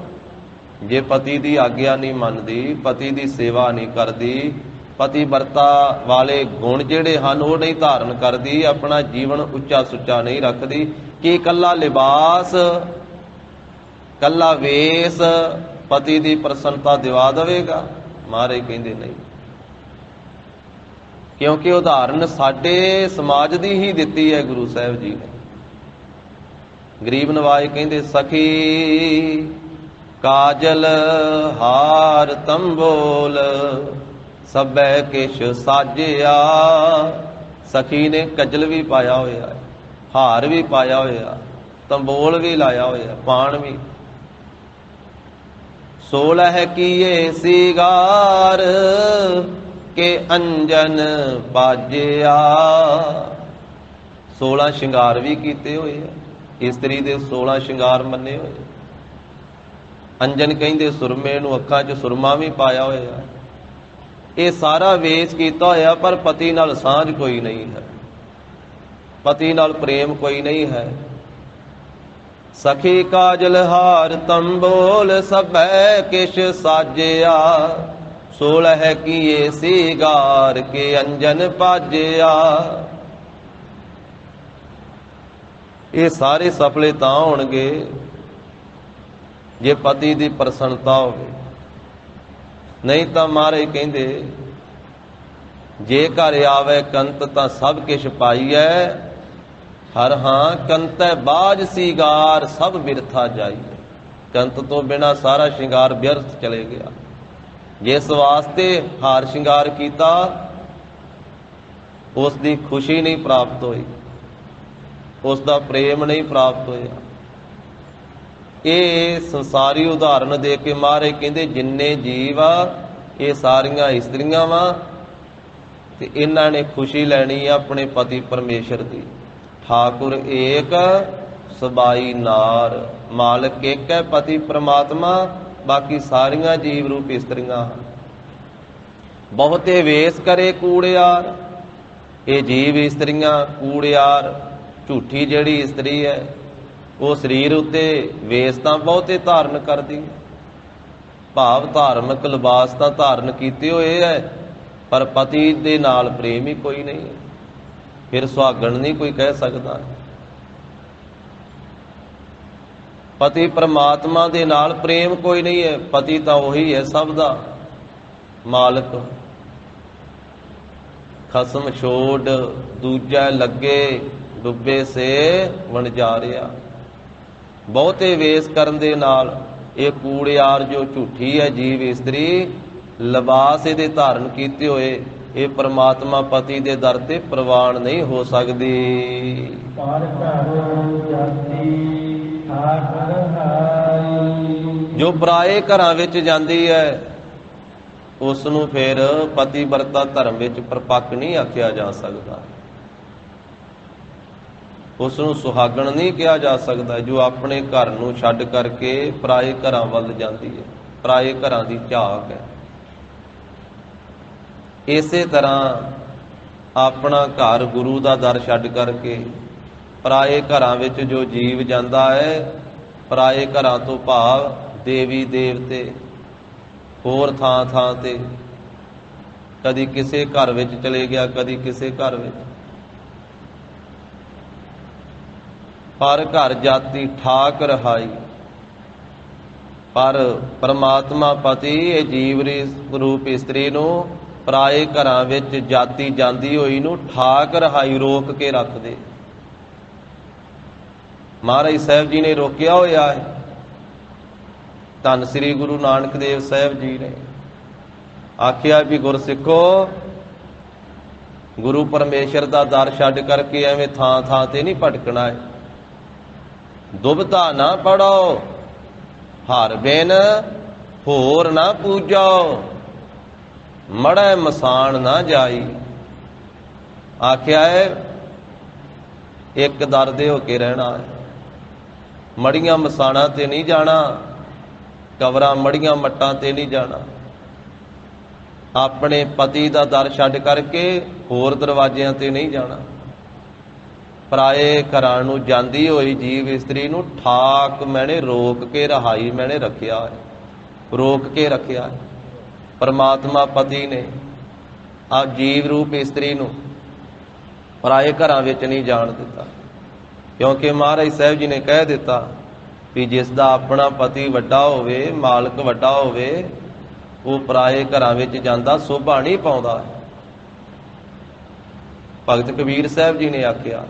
A: ਜੇ ਪਤੀ ਦੀ ਆਗਿਆ ਨਹੀਂ ਮੰਨਦੀ, ਪਤੀ ਦੀ ਸੇਵਾ ਨਹੀਂ ਕਰਦੀ, ਪਤੀ ਵਰਤਾ ਵਾਲੇ ਗੁਣ ਜਿਹੜੇ ਹਨ ਉਹ ਨਹੀਂ ਧਾਰਨ ਕਰਦੀ, ਆਪਣਾ ਜੀਵਨ ਉੱਚਾ ਸੁੱਚਾ ਨਹੀਂ ਰੱਖਦੀ, ਕਿ ਕੱਲਾ ਲਿਬਾਸ ਕੱਲਾ ਵੇਸ ਪਤੀ ਦੀ ਪ੍ਰਸੰਨਤਾ ਦਿਵਾ ਦੇਵੇਗਾ? ਮਹਾਰਾਜ ਕਹਿੰਦੇ ਨਹੀਂ, ਕਿਉਂਕਿ ਉਦਾਹਰਨ ਸਾਡੇ ਸਮਾਜ ਦੀ ਹੀ ਦਿੱਤੀ ਹੈ ਗੁਰੂ ਸਾਹਿਬ ਜੀ ਨੇ। ਗਰੀਬ ਨਵਾਜ ਕਹਿੰਦੇ ਸਖੀ ਕਾਜਲ ਹਾਰ ਤੰਬੋਲ ਸਭੈ ਕਿਛ ਸਾਜਿਆ। ਸਖੀ ਨੇ ਕਜਲ ਵੀ ਪਾਇਆ ਹੋਇਆ, ਹਾਰ ਵੀ ਪਾਇਆ ਹੋਇਆ, ਤੰਬੋਲ ਵੀ ਲਾਇਆ ਹੋਇਆ, ਪਾਣ ਵੀ। 16 ਕੀਏ ਸਿਗਾਰ ਕੇ ਅੰਜਨ ਬਾਜਿਆ। 16 ਸ਼ਿੰਗਾਰ ਵੀ ਕੀਤੇ ਹੋਏ ਆ, ਇਸਤਰੀ ਦੇ 16 ਸ਼ਿੰਗਾਰ ਮੰਨੇ ਹੋਏ। ਅੰਜਨ ਕਹਿੰਦੇ ਸੁਰਮੇ ਨੂੰ, ਅੱਖਾਂ 'ਚ ਸੁਰਮਾ ਵੀ ਪਾਇਆ ਹੋਇਆ। ਇਹ ਸਾਰਾ ਵੇਸ ਕੀਤਾ ਹੋਇਆ, ਪਰ ਪਤੀ ਨਾਲ ਸਾਂਝ ਕੋਈ ਨਹੀਂ ਹੈ, ਪਤੀ ਨਾਲ ਪ੍ਰੇਮ ਕੋਈ ਨਹੀਂ ਹੈ। ਸਖੀ ਕਾਜਲ ਹਾਰ ਤੰਬੋਲ ਸਭੈ ਕਿਛ ਸਾਜਿਆ। 16 ਕੀਏ ਸਿਗਾਰ ਕੇ ਅੰਜਨ ਬਾਜਿਆ। ਇਹ ਸਾਰੇ ਸਫਲੇ ਤਾਂ ਹੋਣਗੇ ਜੇ ਪਤੀ ਦੀ ਪ੍ਰਸੰਨਤਾ ਹੋਵੇ, ਨਹੀਂ ਤਾਂ ਮਹਾਰਾਜ ਕਹਿੰਦੇ ਜੇ ਘਰ ਆਵੇ ਕੰਤ ਤਾਂ ਸਭ ਕਿਛ ਪਾਈਐ। ਹਰ ਹਾਂ ਕੰਤੈ ਬਾਜ ਸਿਗਾਰ ਸਭ ਬਿਰਥਾ ਜਾਈਏ। ਕੰਤ ਤੋਂ ਬਿਨਾ ਸਾਰਾ ਸ਼ਿੰਗਾਰ ਵਿਅਰਥ ਚਲੇ ਗਿਆ। ਜਿਸ ਵਾਸਤੇ ਹਾਰ ਸ਼ਿੰਗਾਰ ਕੀਤਾ ਉਸ ਦੀ ਖੁਸ਼ੀ ਨਹੀਂ ਪ੍ਰਾਪਤ ਹੋਈ, ਉਸ ਦਾ ਪ੍ਰੇਮ ਨਹੀਂ ਪ੍ਰਾਪਤ ਹੋਇਆ। ਇਹ ਸੰਸਾਰੀ ਉਦਾਹਰਨ ਦੇ ਕੇ ਮਹਾਰਾਜ ਕਹਿੰਦੇ ਜਿੰਨੇ ਜੀਵ ਆ ਇਹ ਸਾਰੀਆਂ ਇਸਤਰੀਆਂ ਵਾ, ਤੇ ਇਹਨਾਂ ਨੇ ਖੁਸ਼ੀ ਲੈਣੀ ਆ ਆਪਣੇ ਪਤੀ ਪਰਮੇਸ਼ਰ ਦੀ। ਠਾਕੁਰ ਏਕ ਸਬਾਈ ਨਾਰ, ਮਾਲਕ ਇੱਕ ਹੈ ਪਤੀ ਪ੍ਰਮਾਤਮਾ, ਬਾਕੀ ਸਾਰੀਆਂ ਜੀਵ ਰੂਪ ਇਸਤਰੀਆਂ ਹਨ। ਬਹੁਤੇ ਵੇਸ ਕਰੇ ਕੂੜਿਆਰ। ਇਹ ਜੀਵ ਇਸਤਰੀਆਂ ਕੂੜਿਆਰ, ਝੂਠੀ ਜਿਹੜੀ ਇਸਤਰੀ ਹੈ ਉਹ ਸਰੀਰ ਉੱਤੇ ਵੇਸ ਤਾਂ ਬਹੁਤੇ ਧਾਰਨ ਕਰਦੀ, ਭਾਵ ਧਾਰਮਿਕ ਲਿਬਾਸ ਤਾਂ ਧਾਰਨ ਕੀਤੇ ਹੋਏ ਹੈ, ਪਰ ਪਤੀ ਦੇ ਨਾਲ ਪ੍ਰੇਮ ਹੀ ਕੋਈ ਨਹੀਂ ਹੈ। ਫਿਰ ਸੁਹਾਗਣ ਨਹੀਂ ਕੋਈ ਕਹਿ ਸਕਦਾ। ਪਤੀ ਪ੍ਰਮਾਤਮਾ ਦੇ ਨਾਲ ਪ੍ਰੇਮ ਕੋਈ ਨਹੀਂ ਹੈ। ਪਤੀ ਤਾਂ ਉਹੀ ਹੈ ਸਭ ਦਾ ਮਾਲਕ। ਖਸਮ ਛੋੜ ਦੂਜਾ ਲੱਗੇ, ਡੁੱਬੇ ਸੇ ਵਣਜਾਰਿਆ। ਬਹੁਤੇ ਵੇਸ ਕਰਨ ਦੇ ਨਾਲ ਇਹ ਕੂੜਿਆਰ ਜੋ ਝੂਠੀ ਹੈ ਜੀਵ ਇਸਤਰੀ, ਲਿਬਾਸ ਇਹਦੇ ਧਾਰਨ ਕੀਤੇ ਹੋਏ, ਇਹ ਪ੍ਰਮਾਤਮਾ ਪਤੀ ਦੇ ਦਰ ਤੇ ਪ੍ਰਵਾਨ ਨਹੀਂ ਹੋ ਸਕਦੀ।
B: ਪਰ ਘਰ ਜਾਤੀ ਠਾਕੁਰ ਹਾਈ।
A: ਜੋ ਪਰਾਏ ਘਰਾਂ ਵਿੱਚ ਜਾਂਦੀ ਹੈ ਉਸ ਨੂੰ ਫਿਰ ਪਤੀ ਵਰਤਾ ਧਰਮ ਵਿੱਚ ਪਰਪੱਕ ਨਹੀਂ ਆਖਿਆ ਜਾ ਸਕਦਾ, ਉਸ ਨੂੰ ਸੁਹਾਗਣ ਨਹੀਂ ਕਿਹਾ ਜਾ ਸਕਦਾ। ਜੋ ਆਪਣੇ ਘਰ ਨੂੰ ਛੱਡ ਕਰਕੇ ਪਰਾਏ ਘਰਾਂ ਵੱਲ ਜਾਂਦੀ ਹੈ, ਪਰਾਏ ਘਰਾਂ ਦੀ ਝਾਕ ਹੈ। ਇਸੇ ਤਰ੍ਹਾਂ ਆਪਣਾ ਘਰ ਗੁਰੂ ਦਾ ਦਰ ਛੱਡ ਕਰਕੇ ਪਰਾਏ ਘਰਾਂ ਵਿੱਚ ਜੋ ਜੀਵ ਜਾਂਦਾ ਹੈ, ਪਰਾਏ ਘਰਾਂ ਤੋਂ ਭਾਵ ਦੇਵੀ ਦੇਵਤੇ ਹੋਰ ਥਾਂ ਥਾਂ ਤੇ, ਕਦੀ ਕਿਸੇ ਘਰ ਵਿੱਚ ਚਲੇ ਗਿਆ, ਕਦੀ ਕਿਸੇ ਘਰ ਵਿੱਚ। ਪਰ ਘਰ ਜਾਤੀ ਠਾਕ ਰਹਾਈ। ਪਰ ਪਰਮਾਤਮਾ ਪਤੀ ਇਹ ਜੀਵ ਰੂਪ ਇਸਤਰੀ ਨੂੰ ਪਰਾਏ ਘਰਾਂ ਵਿੱਚ ਜਾਤੀ ਜਾਂਦੀ ਹੋਈ ਨੂੰ ਠਾਕ ਰਹਾਈ, ਰੋਕ ਕੇ ਰੱਖਦੇ। ਮਹਾਰਾਜ ਸਾਹਿਬ ਜੀ ਨੇ ਰੋਕਿਆ ਹੋਇਆ ਹੈ। ਧੰਨ ਸ੍ਰੀ ਗੁਰੂ ਨਾਨਕ ਦੇਵ ਸਾਹਿਬ ਜੀ ਨੇ ਆਖਿਆ ਵੀ ਗੁਰਸਿੱਖੋ, ਗੁਰੂ ਪਰਮੇਸ਼ਰ ਦਾ ਦਰ ਛੱਡ ਕਰਕੇ ਐਵੇਂ ਥਾਂ ਥਾਂ ਤੇ ਨਹੀਂ ਭਟਕਣਾ ਹੈ। ਦੁਬਧਾ ਨਾ ਪੜੋ, ਹਰ ਬਿਨ ਹੋਰ ਨਾ ਪੂਜੋ, ਮੜੈ ਮਸਾਣ ਨਾ ਜਾਈ। ਆਖਿਆ ਹੈ ਇੱਕ ਦਰ ਦੇ ਹੋ ਕੇ ਰਹਿਣਾ ਹੈ। मड़ियां मसाणा ते नहीं जाना, कवरां मड़ियां मट्टां ते नहीं जाना। अपने पति का दर छड्ड करके होर दरवाजियां ते नहीं जाना। पराए घरां नूं जांदी होई जीव इस्त्री नूं ठाक मैंने रोक के रहाई मैंने रखिया है, रोक के रखिया है। परमात्मा पति ने आ जीव रूप इस्त्री नूं पराए घरां विच नहीं जाण दिता, क्योंकि महाराज साहब जी ने कह दिता भी जिसदा अपना पति वड्डा होवे, मालक वड्डा होवे, वो पराए घरां विच जांदा शोभा नहीं पाउंदा। भगत कबीर साहब जी ने आख्या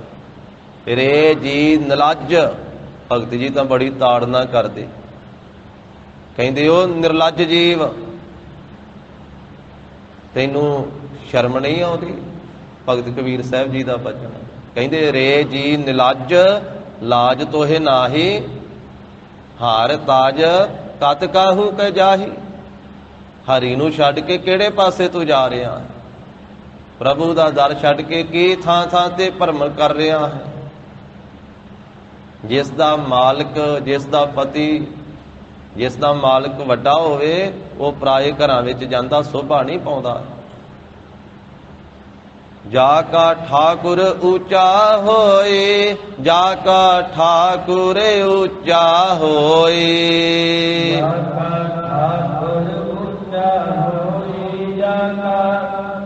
A: रे जी निलज, भगत जी तो बड़ी ताड़ना करदे, कहंदे ओ निर्लज जीव तैनू शर्म नहीं आउंदी। भगत कबीर साहब जी का बचन कहंदे रे जी निलज लाज तोहे नाही, हार ताज कत काहू कै जाही। हरी नूं छड्ड के किहड़े पासे तू जा रहा है, प्रभु का दर छड्ड के की थां थां ते भरमण कर रहा है। जिसदा मालक, जिसदा पति, जिसदा मालक वड्डा होवे, वो पराए घरां विच जांदा शोभा नहीं पाउंदा। जाका ठाकुर ऊंचा होए, जाका ठाकुर ऊंचा होए,
B: जाका ठाकुर ऊंचा होए, जाका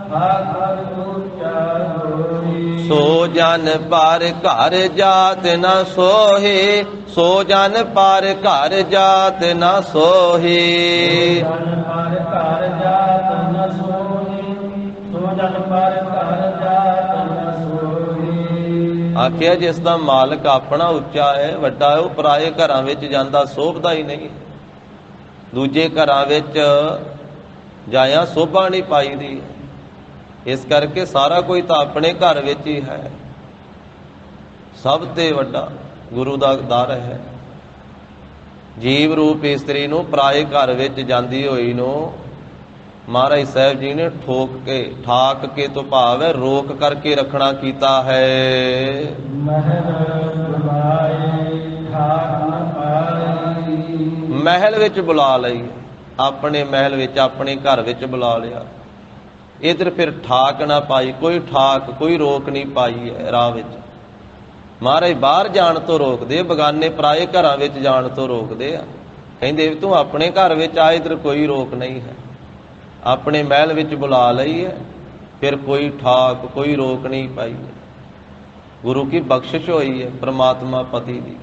B: ठाकुर ऊंचा होए।
A: सो जन पर घर जात न सोहे, सो जन पर घर जात न सोहे।
B: जन पर घर जात न सोहे, सो जन पर घर जात न सोहे।
A: आखिया जिसदा मालक अपना उच्चा है, वड्डा है, वो पराए घरां विच जांदा शोभदा ही नहीं। दूजे घरां विच जाया शोभा नहीं पाईदी। इस करके सारा कोई तो अपने घर विच ही है। सब ते वड्डा गुरु दा दर है। जीव रूप इस्त्री नूं पराए घर विच जांदी होई नूं महाराज साहब जी ने ठोक के, ठाक के तो भाव है रोक करके रखना कीता है।
B: महल बुलाए ठाक न पाई,
A: महल विच बुला लई, अपने महल विच, अपने घर विच बुला लिया। इधर फिर ठाक ना पाई, कोई ठाक कोई रोक नहीं पाई है राह विच। महाराज बाहर जाण तो रोक दे, बगाने पराए घरां विच जाण तो रोक दे। कहंदे तू अपने घर विच आ, इधर कोई रोक नहीं है। अपने महल विच बुला लई है, फिर कोई ठाक कोई रोक नहीं पाई है। गुरु की बख्शिश होई है परमात्मा पति दी।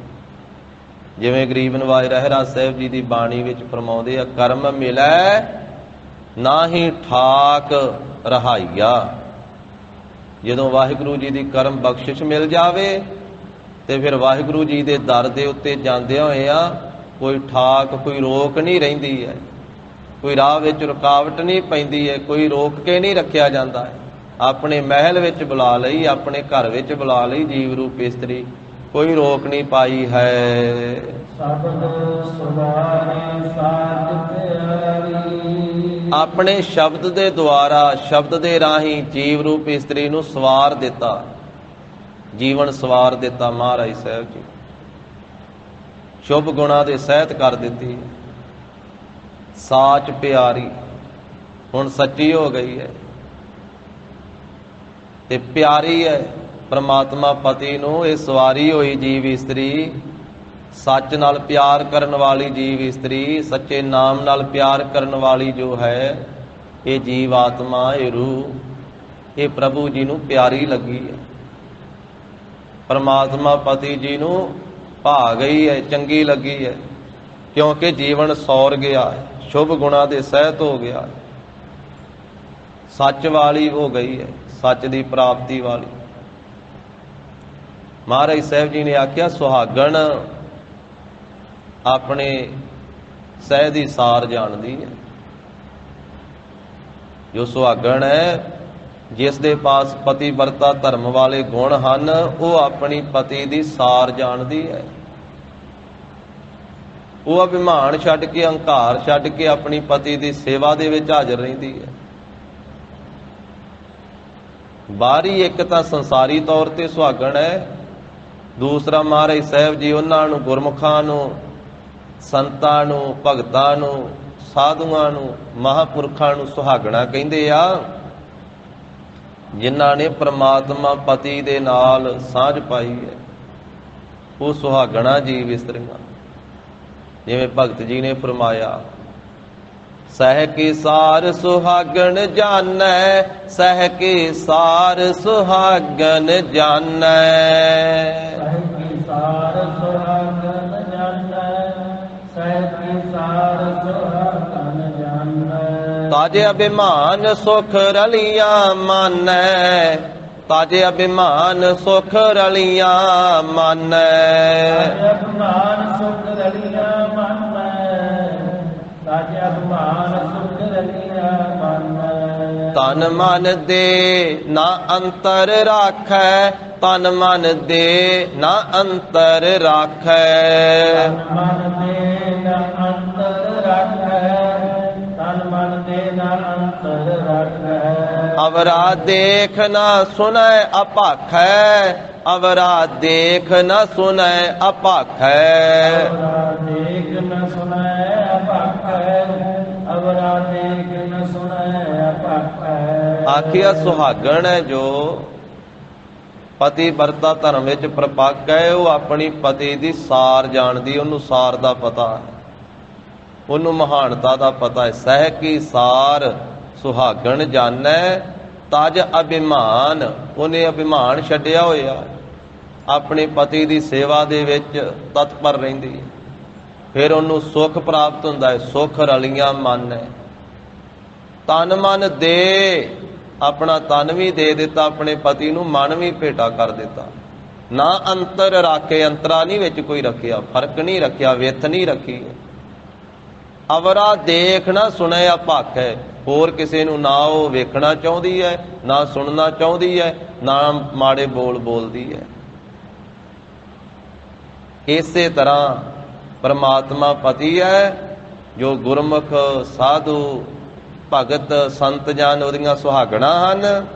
A: जिवें गरीब नवाज रहराज साहब जी की बाणी विच फरमाउंदे आ, कर्म मिलै ना ही ठाक रहाइया। जदों वाहिगुरू जी की कर्म बख्शिश मिल जावे ते फिर वाहिगुरू जी के दर दे उत्ते जांदियां होइया कोई ठाक कोई रोक नहीं रहिंदी है, कोई राह विच रुकावट नहीं पैंदी है, कोई रोक के नहीं रखिया जाता है। अपने महल विच बुला लई, अपने घर विच बुला लई जीव रूप इस्त्री, कोई रोक नहीं पाई है।
B: शब्द सुधारे साज प्यारी,
A: अपने शब्द दे द्वारा, शब्द दे राही जीव रूप इस्त्री नूं सवार दिता, जीवन सवार दिता महाराज साहब जी। शुभ गुणा दे सहित कर दिती, साच प्यारी हुण सच्ची हो गई है ते प्यारी है। परमात्मा पति नूं इह सवारी होई जीव इस्त्री, सच नाल प्यार करन वाली जीव इस्त्री, सच्चे नाम नाल प्यार करन वाली जो है ये जीव आत्मा, ये रूह, ये प्रभु जी नूं प्यारी लगी है। परमात्मा पति जी नूं भा गई है, चंगी लगी है, क्योंकि जीवन सौर गया है, शुभ गुणा दे सहित हो गया है, सच वाली हो गई है, सच की प्राप्ति वाली। महाराज साहब जी ने आख्या सुहागण अपने सह दी सार जानदी है। जो सुहागण है, जिस दे पास पतिव्रता धर्म वाले गुण हन, वो अपनी पति दी सार जानदी है। वो अभिमान छड्ड के, अहंकार छड्ड के अपनी पति दी सेवा दे विच हाਜ਼ਰ रहिंदी है। बाहरी एक तां संसारी तौर ते सुहागण है, ਦੂਸਰਾ ਮਹਾਰਾਜ ਸਾਹਿਬ ਜੀ ਉਹਨਾਂ ਨੂੰ, ਗੁਰਮੁਖਾਂ ਨੂੰ, ਸੰਤਾਂ ਨੂੰ, ਭਗਤਾਂ ਨੂੰ, ਸਾਧੂਆਂ ਨੂੰ, ਮਹਾਂਪੁਰਖਾਂ ਨੂੰ ਸੁਹਾਗਣਾ ਕਹਿੰਦੇ ਆ, ਜਿਨ੍ਹਾਂ ਨੇ ਪ੍ਰਮਾਤਮਾ ਪਤੀ ਦੇ ਨਾਲ ਸਾਂਝ ਪਾਈ ਹੈ। ਉਹ ਸੁਹਾਗਣਾ ਜੀਵ ਇਸਤਰੀਆਂ, ਜਿਵੇਂ ਭਗਤ ਜੀ ਨੇ ਫਰਮਾਇਆ, ਸਹਿ ਕੀ ਸਾਰ ਸੁਹਾਗਣ ਜਾਣੈ, ਸਹਿ ਕੀ ਸਾਰ ਸੁਹਾਗਣ ਜਾਣੈ।
B: ਸਹਿ ਕੀ ਸਾਰ ਸੁਹਾਗਣ ਜਾਣੈ, ਸਹਿ ਕੀ ਸਾਰ ਸੁਹਾਗਣ ਜਾਣੈ।
A: ਤਾਜੇ ਅਭਿਮਾਨ ਸੁਖ ਰਲੀਆਂ ਮਾਨੈ, ਤਾਜੇ ਅਭਿਮਾਨ ਸੁਖ ਰਲੀਆਂ ਮਾਨੈ।
B: ਤਾਜੇ ਅਭਿਮਾਨ ਸੁਖ ਰਲੀਆਂ ਮਾਨੈ, ਤਾਜੇ ਅਭਿਮਾਨ ਸੁਖ ਰਲੀਆਂ ਮਾਨੈ।
A: ਤਨ ਮਨ ਦੇ ਨਾ ਅੰਤਰ ਰਾਖੈ, ਤਨ ਮਨ ਦੇ ਨਾ ਅੰਤਰ ਰਾਖੈ।
B: ਤਨ ਮਨ ਦੇ ਨਾ ਅੰਤਰ ਰਾਖੈ, ਤਨ ਮਨ ਦੇ ਨਾ ਅੰਤਰ ਰਾਖੈ।
A: ਅਵਰਾ ਦੇਖ ਨਾ ਸੁਨੈ ਅਭਾਖੈ, ਅਵਰਾ ਦੇਖ ਨਾ ਸੁਨੈ ਅਭਾਖੈ।
B: ਅਵਰਾ ਦੇਖ ਨ ਸੁਣੈ ਅਭਾਖੈ, ਅਵਰਾ ਦੇਖ ਨ ਸੁਣੈ ਅਭਾਖੈ।
A: ਆਖਿਆ ਸੁਹਾਗਣ ਹੈ ਜੋ ਪਤੀ ਵਰਤਾ ਧਰਮ ਵਿੱਚ ਪ੍ਰਪੱਕ ਹੈ, ਉਹ ਆਪਣੀ ਪਤੀ ਦੀ ਸਾਰ ਜਾਣਦੀ, ਉਹਨੂੰ ਸਾਰ ਦਾ ਪਤਾ ਹੈ, ਉਹਨੂੰ ਮਹਾਨਤਾ ਦਾ ਪਤਾ ਹੈ। ਸਹਿ ਕੀ ਸਾਰ ਸੁਹਾਗਣ ਜਾਣੈ, ਤਜ ਅਭਿਮਾਨ, ਉਹਨੇ ਅਭਿਮਾਨ ਛੱਡਿਆ ਹੋਇਆ, ਆਪਣੇ ਪਤੀ ਦੀ ਸੇਵਾ ਦੇ ਵਿੱਚ ਤਤਪਰ ਰਹਿੰਦੀ ਹੈ, ਫਿਰ ਉਹਨੂੰ ਸੁੱਖ ਪ੍ਰਾਪਤ ਹੁੰਦਾ ਹੈ। ਸੁੱਖ ਰਲੀਆਂ ਮਨ ਹੈ। ਤਨ ਮਨ ਦੇ, ਆਪਣਾ ਤਨ ਵੀ ਦੇ ਦਿੱਤਾ ਆਪਣੇ ਪਤੀ ਨੂੰ, ਮਨ ਵੀ ਭੇਟਾ ਕਰ ਦਿੱਤਾ। ਨਾ ਅੰਤਰ ਰਾਖੇ, ਅੰਤਰਾ ਨਹੀਂ ਵਿੱਚ ਕੋਈ ਰੱਖਿਆ, ਫਰਕ ਨਹੀਂ ਰੱਖਿਆ, ਵਿੱਥ ਨਹੀਂ ਰੱਖੀ। ਅਵਰਾ ਦੇਖ ਨਾ ਸੁਣੈ ਅਭਾਖੈ, ਹੋਰ ਕਿਸੇ ਨੂੰ ਨਾ ਉਹ ਵੇਖਣਾ ਚਾਹੁੰਦੀ ਹੈ, ਨਾ ਸੁਣਨਾ ਚਾਹੁੰਦੀ ਹੈ, ਨਾ ਮਾੜੇ ਬੋਲ ਬੋਲਦੀ ਹੈ। ਇਸੇ ਤਰ੍ਹਾਂ ਪਰਮਾਤਮਾ ਪਤੀ ਹੈ, ਜੋ ਗੁਰਮੁਖ ਸਾਧੂ ਭਗਤ ਸੰਤ ਜਨ ਉਹਦੀਆਂ ਸੁਹਾਗਣਾ ਹਨ,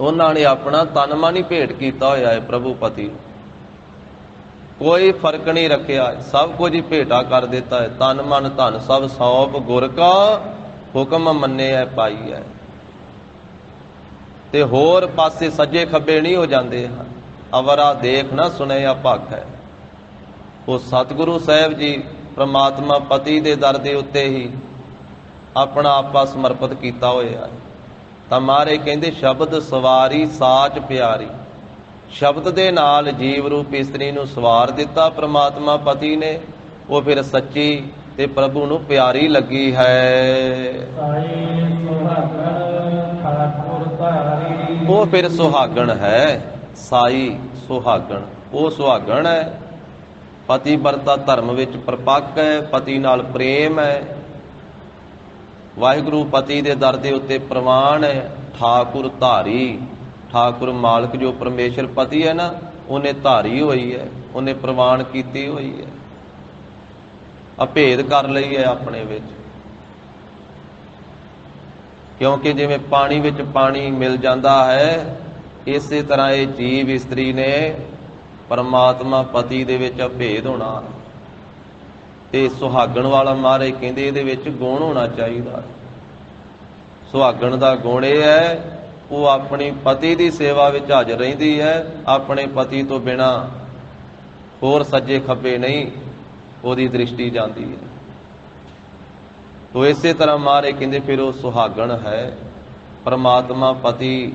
A: ਉਹਨਾਂ ਨੇ ਆਪਣਾ ਤਨ ਮਨ ਹੀ ਭੇਟ ਕੀਤਾ ਹੋਇਆ ਹੈ ਪ੍ਰਭੂ ਪਤੀ ਨੂੰ। ਕੋਈ ਫਰਕ ਨਹੀਂ ਰੱਖਿਆ, ਸਭ ਕੁਝ ਹੀ ਭੇਟਾ ਕਰ ਦਿੱਤਾ ਹੈ। ਤਨ ਮਨ ਧਨ ਸਭ ਸੌਂਪ ਗੁਰ ਕਾ ਹੁਕਮ ਮੰਨਿਆ ਪਾਈ ਹੈ। ਤੇ ਹੋਰ ਪਾਸੇ ਸੱਜੇ ਖੱਬੇ ਨਹੀਂ ਹੋ ਜਾਂਦੇ ਹਨ। ਅਵਰਾ ਦੇਖ ਨਾ ਸੁਣਿਆ ਭਾਖੈ। ਉਹ ਸਤਿਗੁਰੂ ਸਾਹਿਬ ਜੀ ਪ੍ਰਮਾਤਮਾ ਪਤੀ ਦੇ ਦਰ ਦੇ ਉੱਤੇ ਹੀ ਆਪਣਾ ਆਪਾ ਸਮਰਪਿਤ ਕੀਤਾ ਹੋਇਆ। ਤਾਂ ਮਹਾਰਾਜ ਕਹਿੰਦੇ ਸ਼ਬਦ ਸਵਾਰੀ ਸਾਚ ਪਿਆਰੀ, ਸ਼ਬਦ ਦੇ ਨਾਲ ਜੀਵ ਰੂਪ ਇਸਤਰੀ ਨੂੰ ਸਵਾਰ ਦਿੱਤਾ ਪ੍ਰਮਾਤਮਾ ਪਤੀ ਨੇ। ਉਹ ਫਿਰ ਸੱਚੀ ਤੇ ਪ੍ਰਭੂ ਨੂੰ ਪਿਆਰੀ ਲੱਗੀ ਹੈ। ਉਹ ਫਿਰ ਸੁਹਾਗਣ ਹੈ, ਸਾਈ ਸੁਹਾਗਣ, ਉਹ ਸੁਹਾਗਣ ਹੈ। ਪਤੀ ਵਰਤਾ ਧਰਮ ਵਿੱਚ ਪ੍ਰਪੱਕ ਹੈ, ਪਤੀ ਨਾਲ ਪ੍ਰੇਮ ਹੈ। ਵਾਹਿਗੁਰੂ ਪਤੀ ਦੇ ਦਰ ਦੇ ਉੱਤੇ ਪ੍ਰਵਾਨ ਹੈ। ਠਾਕੁਰ ਧਾਰੀ, ਠਾਕੁਰ ਮਾਲਕ ਜੋ ਪਰਮੇਸ਼ਰ ਪਤੀ ਹੈ ਨਾ, ਉਹਨੇ ਧਾਰੀ ਹੋਈ ਹੈ, ਉਹਨੇ ਪ੍ਰਵਾਨ ਕੀਤੀ ਹੋਈ ਹੈ, ਅਭੇਦ ਕਰ ਲਈ ਹੈ ਆਪਣੇ ਵਿੱਚ। ਕਿਉਂਕਿ ਜਿਵੇਂ ਪਾਣੀ ਵਿੱਚ ਪਾਣੀ ਮਿਲ ਜਾਂਦਾ ਹੈ, ਇਸੇ ਤਰ੍ਹਾਂ ਇਹ ਜੀਵ ਇਸਤਰੀ ਨੇ ਪਰਮਾਤਮਾ ਪਤੀ ਦੇ ਵਿੱਚ ਅਭੇਦ ਹੋਣਾ। ਤੇ ਸੁਹਾਗਣ ਵਾਲਾ ਮਹਾਰਾਜ ਕਹਿੰਦੇ ਇਹਦੇ ਵਿੱਚ ਗੁਣ ਹੋਣਾ ਚਾਹੀਦਾ। ਸੁਹਾਗਣ ਦਾ ਗੁਣ ਇਹ ਹੈ, ਉਹ ਆਪਣੀ ਪਤੀ ਦੀ ਸੇਵਾ ਵਿੱਚ ਹਾਜ਼ਰ ਰਹਿੰਦੀ ਹੈ, ਆਪਣੇ ਪਤੀ ਤੋਂ ਬਿਨਾਂ ਹੋਰ ਸੱਜੇ ਖੱਬੇ ਨਹੀਂ ਉਹਦੀ ਦ੍ਰਿਸ਼ਟੀ ਜਾਂਦੀ ਹੈ। ਤੋ ਇਸੇ ਤਰ੍ਹਾਂ ਮਹਾਰਾਜ ਕਹਿੰਦੇ ਫਿਰ ਉਹ ਸੁਹਾਗਣ ਹੈ, ਪਰਮਾਤਮਾ ਪਤੀ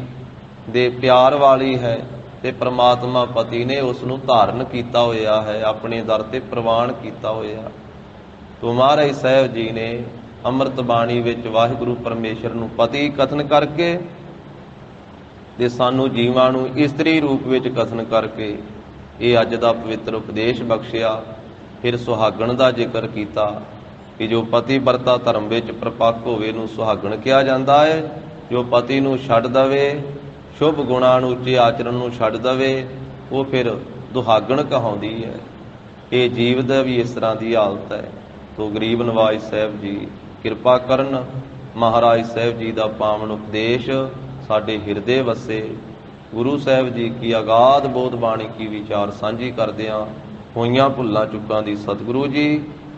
A: ਦੇ ਪਿਆਰ ਵਾਲੀ ਹੈ, ਤੇ ਪ੍ਰਮਾਤਮਾ ਪਤੀ ਨੇ ਉਸ ਨੂੰ ਧਾਰਨ ਕੀਤਾ ਹੋਇਆ ਹੈ, ਆਪਣੇ ਦਰ ਤੇ ਪ੍ਰਵਾਨ ਕੀਤਾ ਹੋਇਆ। ਤੋ ਮਹਾਰਾਜ ਸਾਹਿਬ ਜੀ ਨੇ ਅੰਮ੍ਰਿਤ ਬਾਣੀ ਵਿੱਚ ਵਾਹਿਗੁਰੂ ਪਰਮੇਸ਼ਰ ਨੂੰ ਪਤੀ ਕਥਨ ਕਰਕੇ ਤੇ ਸਾਨੂੰ ਜੀਵਾਂ ਨੂੰ ਇਸਤਰੀ ਰੂਪ ਵਿੱਚ ਕਥਨ ਕਰਕੇ ਇਹ ਅੱਜ ਦਾ ਪਵਿੱਤਰ ਉਪਦੇਸ਼ ਬਖਸ਼ਿਆ। ਫਿਰ ਸੁਹਾਗਣ ਦਾ ਜ਼ਿਕਰ ਕੀਤਾ ਕਿ ਜੋ ਪਤੀ ਵਰਤਾ ਧਰਮ ਵਿੱਚ ਪ੍ਰਪੱਕ ਹੋਵੇ ਨੂੰ ਸੁਹਾਗਣ ਕਿਹਾ ਜਾਂਦਾ ਹੈ। ਜੋ ਪਤੀ ਨੂੰ ਛੱਡ ਦਵੇ, ਸ਼ੁਭ ਗੁਣਾਂ ਨੂੰ, ਉੱਚੇ ਆਚਰਣ ਨੂੰ ਛੱਡ ਦਵੇ, ਉਹ ਫਿਰ ਦੁਹਾਗਣ ਕਹਾਉਂਦੀ ਹੈ। ਇਹ ਜੀਵ ਦਾ ਵੀ ਇਸ ਤਰ੍ਹਾਂ ਦੀ ਹਾਲਤ ਹੈ। ਤੋ ਗਰੀਬ ਨਵਾਜ ਸਾਹਿਬ ਜੀ ਕਿਰਪਾ ਕਰਨ, ਮਹਾਰਾਜ ਸਾਹਿਬ ਜੀ ਦਾ ਪਾਵਨ ਉਪਦੇਸ਼ ਸਾਡੇ ਹਿਰਦੇ ਵਸੇ, ਗੁਰੂ ਸਾਹਿਬ ਜੀ ਕੀ ਅਗਾਧ ਬੋਧ ਬਾਣੀ ਕੀ ਵਿਚਾਰ ਸਾਂਝੀ ਕਰਦਿਆਂ ਹੋਈਆਂ ਭੁੱਲਾਂ ਚੁੱਕਾਂ ਦੀ ਸਤਿਗੁਰੂ ਜੀ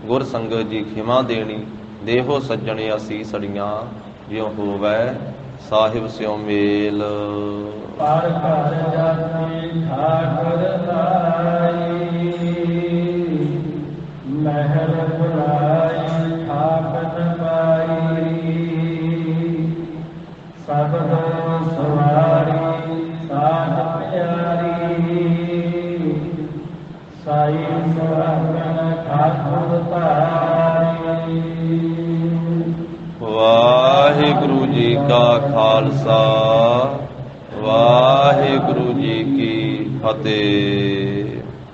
A: ਗੁਰ ਸੰਗਤ ਜੀ ਖਿਮਾ ਦੇਣੀ। ਦੇਹੋ ਸੱਜਣੇ ਅਸੀਸੜੀਆਂ ਜਿਉ ਹੋਵੈ ਸਾਹਿਬ ਸਿਉ ਮੇਲ।
B: ਪਰ ਘਰ ਜਾਤੀ ਠਾਕੁਰ ਆਈ, ਮਹਿਰ ਬੁਲਾਈ ਠਾਕੁਰ ਪਾਈ। ਸਬਦ ਸਵਾਰੀ ਸਾਧ ਪਿਆਰੀ, ਸਾਈ ਸੁਹਾਗਣ ਠਾਕੁਰ ਧਾਰੀ।
A: ਵਾਹਿਗੁਰੂ ਜੀ ਕਾ ਖਾਲਸਾ, ਵਾਹਿਗੁਰੂ ਜੀ ਕੀ ਫਤਿਹ।